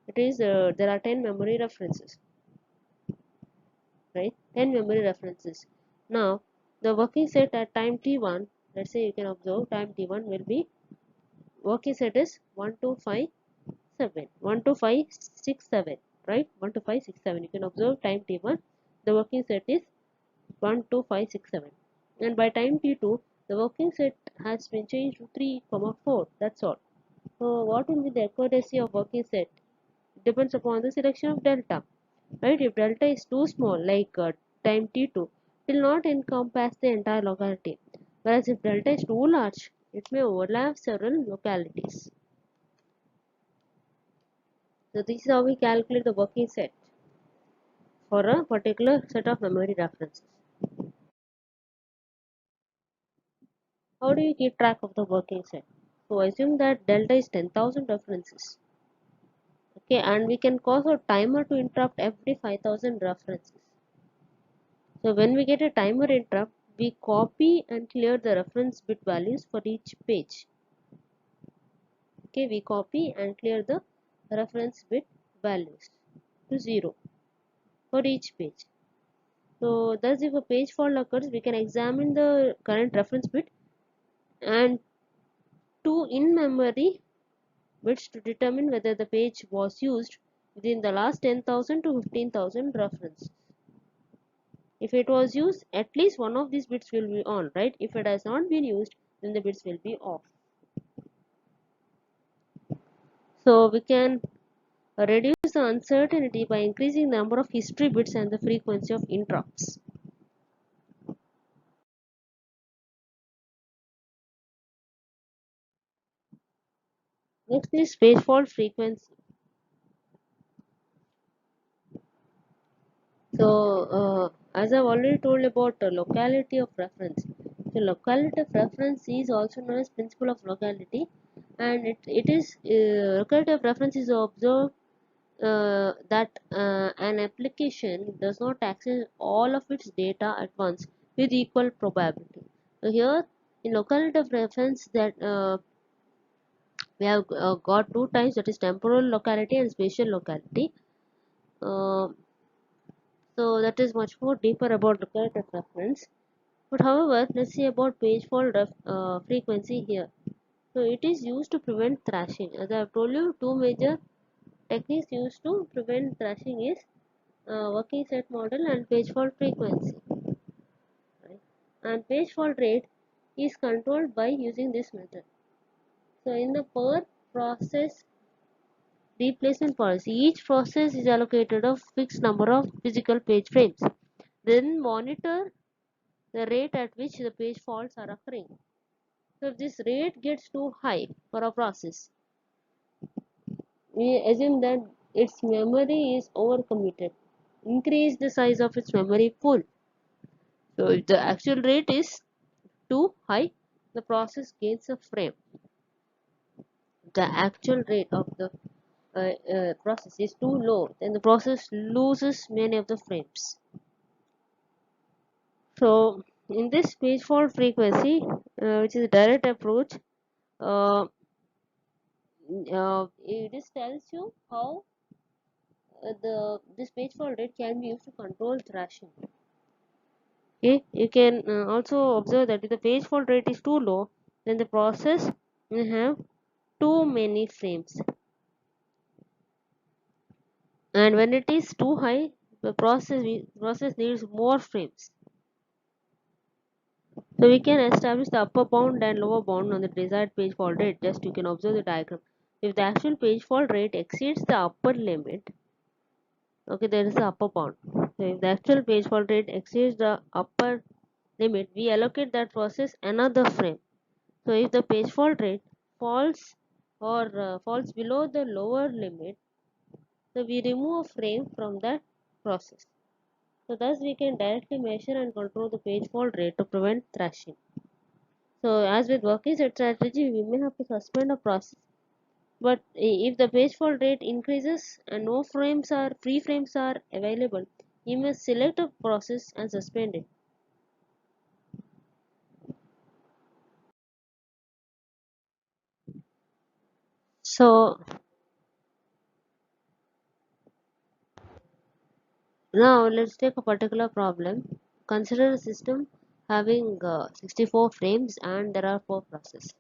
it is there are 10 memory references, right? 10 memory references. Now the working set at time t1, let's say you can observe time t1 will be working set is 1257 12567, right? 12567, you can observe time t1 the working set is 12567, and by time t2 the working set has been changed to 3 4. That's all. So what will be the accuracy of working set? It depends upon the selection of delta, right? If delta is too small, like time t2, it will not encompass the entire locality, whereas if delta is too large, it may overlap several localities. So this is how we calculate the working set for a particular set of memory references. How do you keep track of the working set? So assume that delta is 10,000 references. Okay, and we can cause a timer to interrupt every 5,000 references. So when we get a timer interrupt, we copy and clear the reference bit values for each page. Okay, we copy and clear the reference bit values to 0 for each page. So thus if a page fault occurs, we can examine the current reference bit and two in-memory bits to determine whether the page was used within the last 10,000 to 15,000 references. If it was used, at least one of these bits will be on, right? If it has not been used, then the bits will be off. So we can reduce the uncertainty by increasing the number of history bits and the frequency of interrupts. Next is page fault frequency. So as I've already told about locality of reference, so locality of reference is also known as principle of locality, and it is locality of reference is observed that an application does not access all of its data at once with equal probability. So here in locality of reference, that we have got two types, that is temporal locality and spatial locality. Uh, so that is much more deeper about locality of reference. But however, let's see about page fault frequency here. So it is used to prevent thrashing. As I have told you, two major techniques used to prevent thrashing is working set model and page fault frequency. Right? And page fault rate is controlled by using this method. So in the per process replacement policy. Each process is allocated a fixed number of physical page frames. Then monitor the rate at which the page faults are occurring. So if this rate gets too high for a process, we assume that its memory is overcommitted. Increase the size of its memory pool. So if the actual rate is too high, the process gains a frame. The actual rate of the process is too low, then the process loses many of the frames. So in this page fault frequency, which is a direct approach, uh, it just tells you how the this page fault rate can be used to control thrashing. Okay, you can also observe that if the page fault rate is too low, then the process will have too many frames, and when it is too high, the process needs more frames. So we can establish the upper bound and lower bound on the desired page fault rate. Just you can observe the diagram. If the actual page fault rate exceeds the upper limit, okay, there is the upper bound. So if the actual page fault rate exceeds the upper limit, we allocate that process another frame. So if the page fault rate falls falls below the lower limit, so we remove a frame from that process. So thus we can directly measure and control the page fault rate to prevent thrashing. So as with working set strategy, we may have to suspend a process. But if the page fault rate increases and no free frames are available, you must select a process and suspend it. So now let's take a particular problem. Consider a system having 64 frames and there are 4 processes.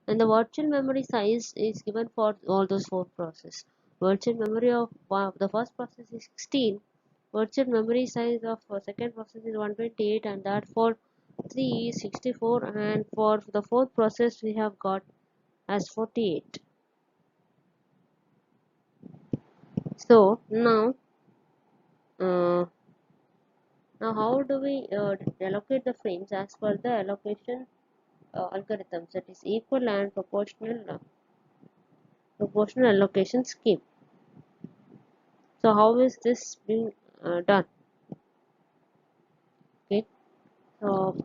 And the virtual memory size is given for all those 4 processes. Virtual memory of the first process is 16. Virtual memory size of second process is 128, and that for 3 is 64, and for the fourth process we have got as 48. So uh, now how do we allocate the frames as per the allocation algorithms, that is equal and proportional allocation scheme. So how is this being done? Okay, so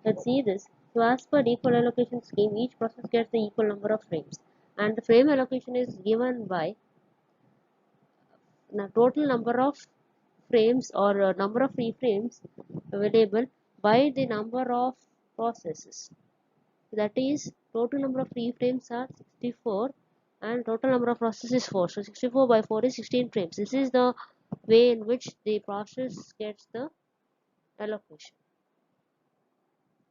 let's see this. So as per equal allocation scheme, each process gets the equal number of frames, and the frame allocation is given by the total number of frames or number of free frames available by the number of processes. That is, total number of free frames are 64 and total number of processes is 4. So 64 by 4 is 16 frames. This is the way in which the process gets the allocation.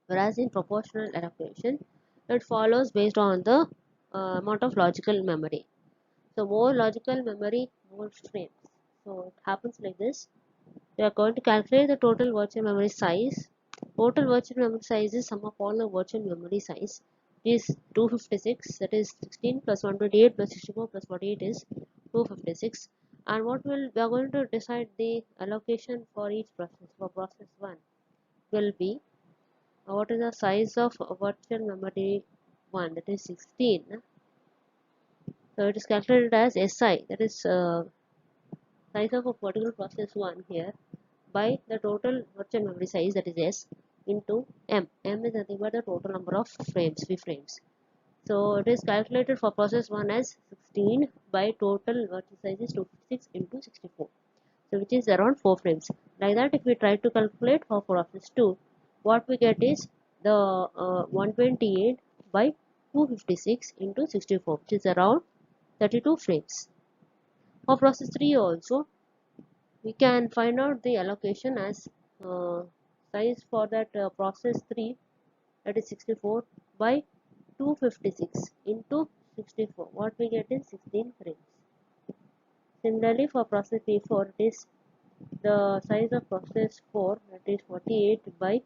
Whereas in proportional allocation, it follows based on the amount of logical memory. So more logical memory, more frames. So it happens like this. We are going to calculate the total virtual memory size. Total virtual memory size is sum of all the virtual memory size. It is 256, that is 16 plus 128 plus 64 plus 48 is 256. And we are going to decide the allocation for each process. For process 1 will be what is the size of virtual memory 1, that is 16. So it is calculated as SI, that is size of a particular process 1 here, by the total virtual memory size, that is S, into M. M is nothing but the total number of frames, free frames. So it is calculated for process 1 as 16 by total virtual size is 256 into 64. So which is around 4 frames. Like that, if we try to calculate for process 2, what we get is the 128 by 256 into 64, which is around 32 frames. For process 3 also, we can find out the allocation as size for that process 3, that is 64 by 256 into 64. What we get is 16 frames. Similarly, for process P4, it is the size of process 4, that is 48 by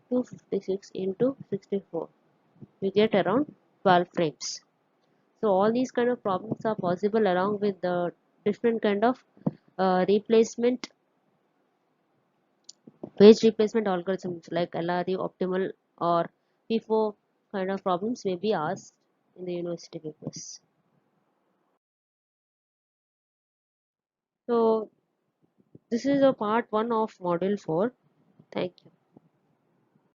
256 into 64. We get around 12 frames. So all these kind of problems are possible along with the different kind of replacement page replacement algorithms like LRU optimal or FIFO kind of problems may be asked in the university papers. So this is a part 1 of module 4. Thank you.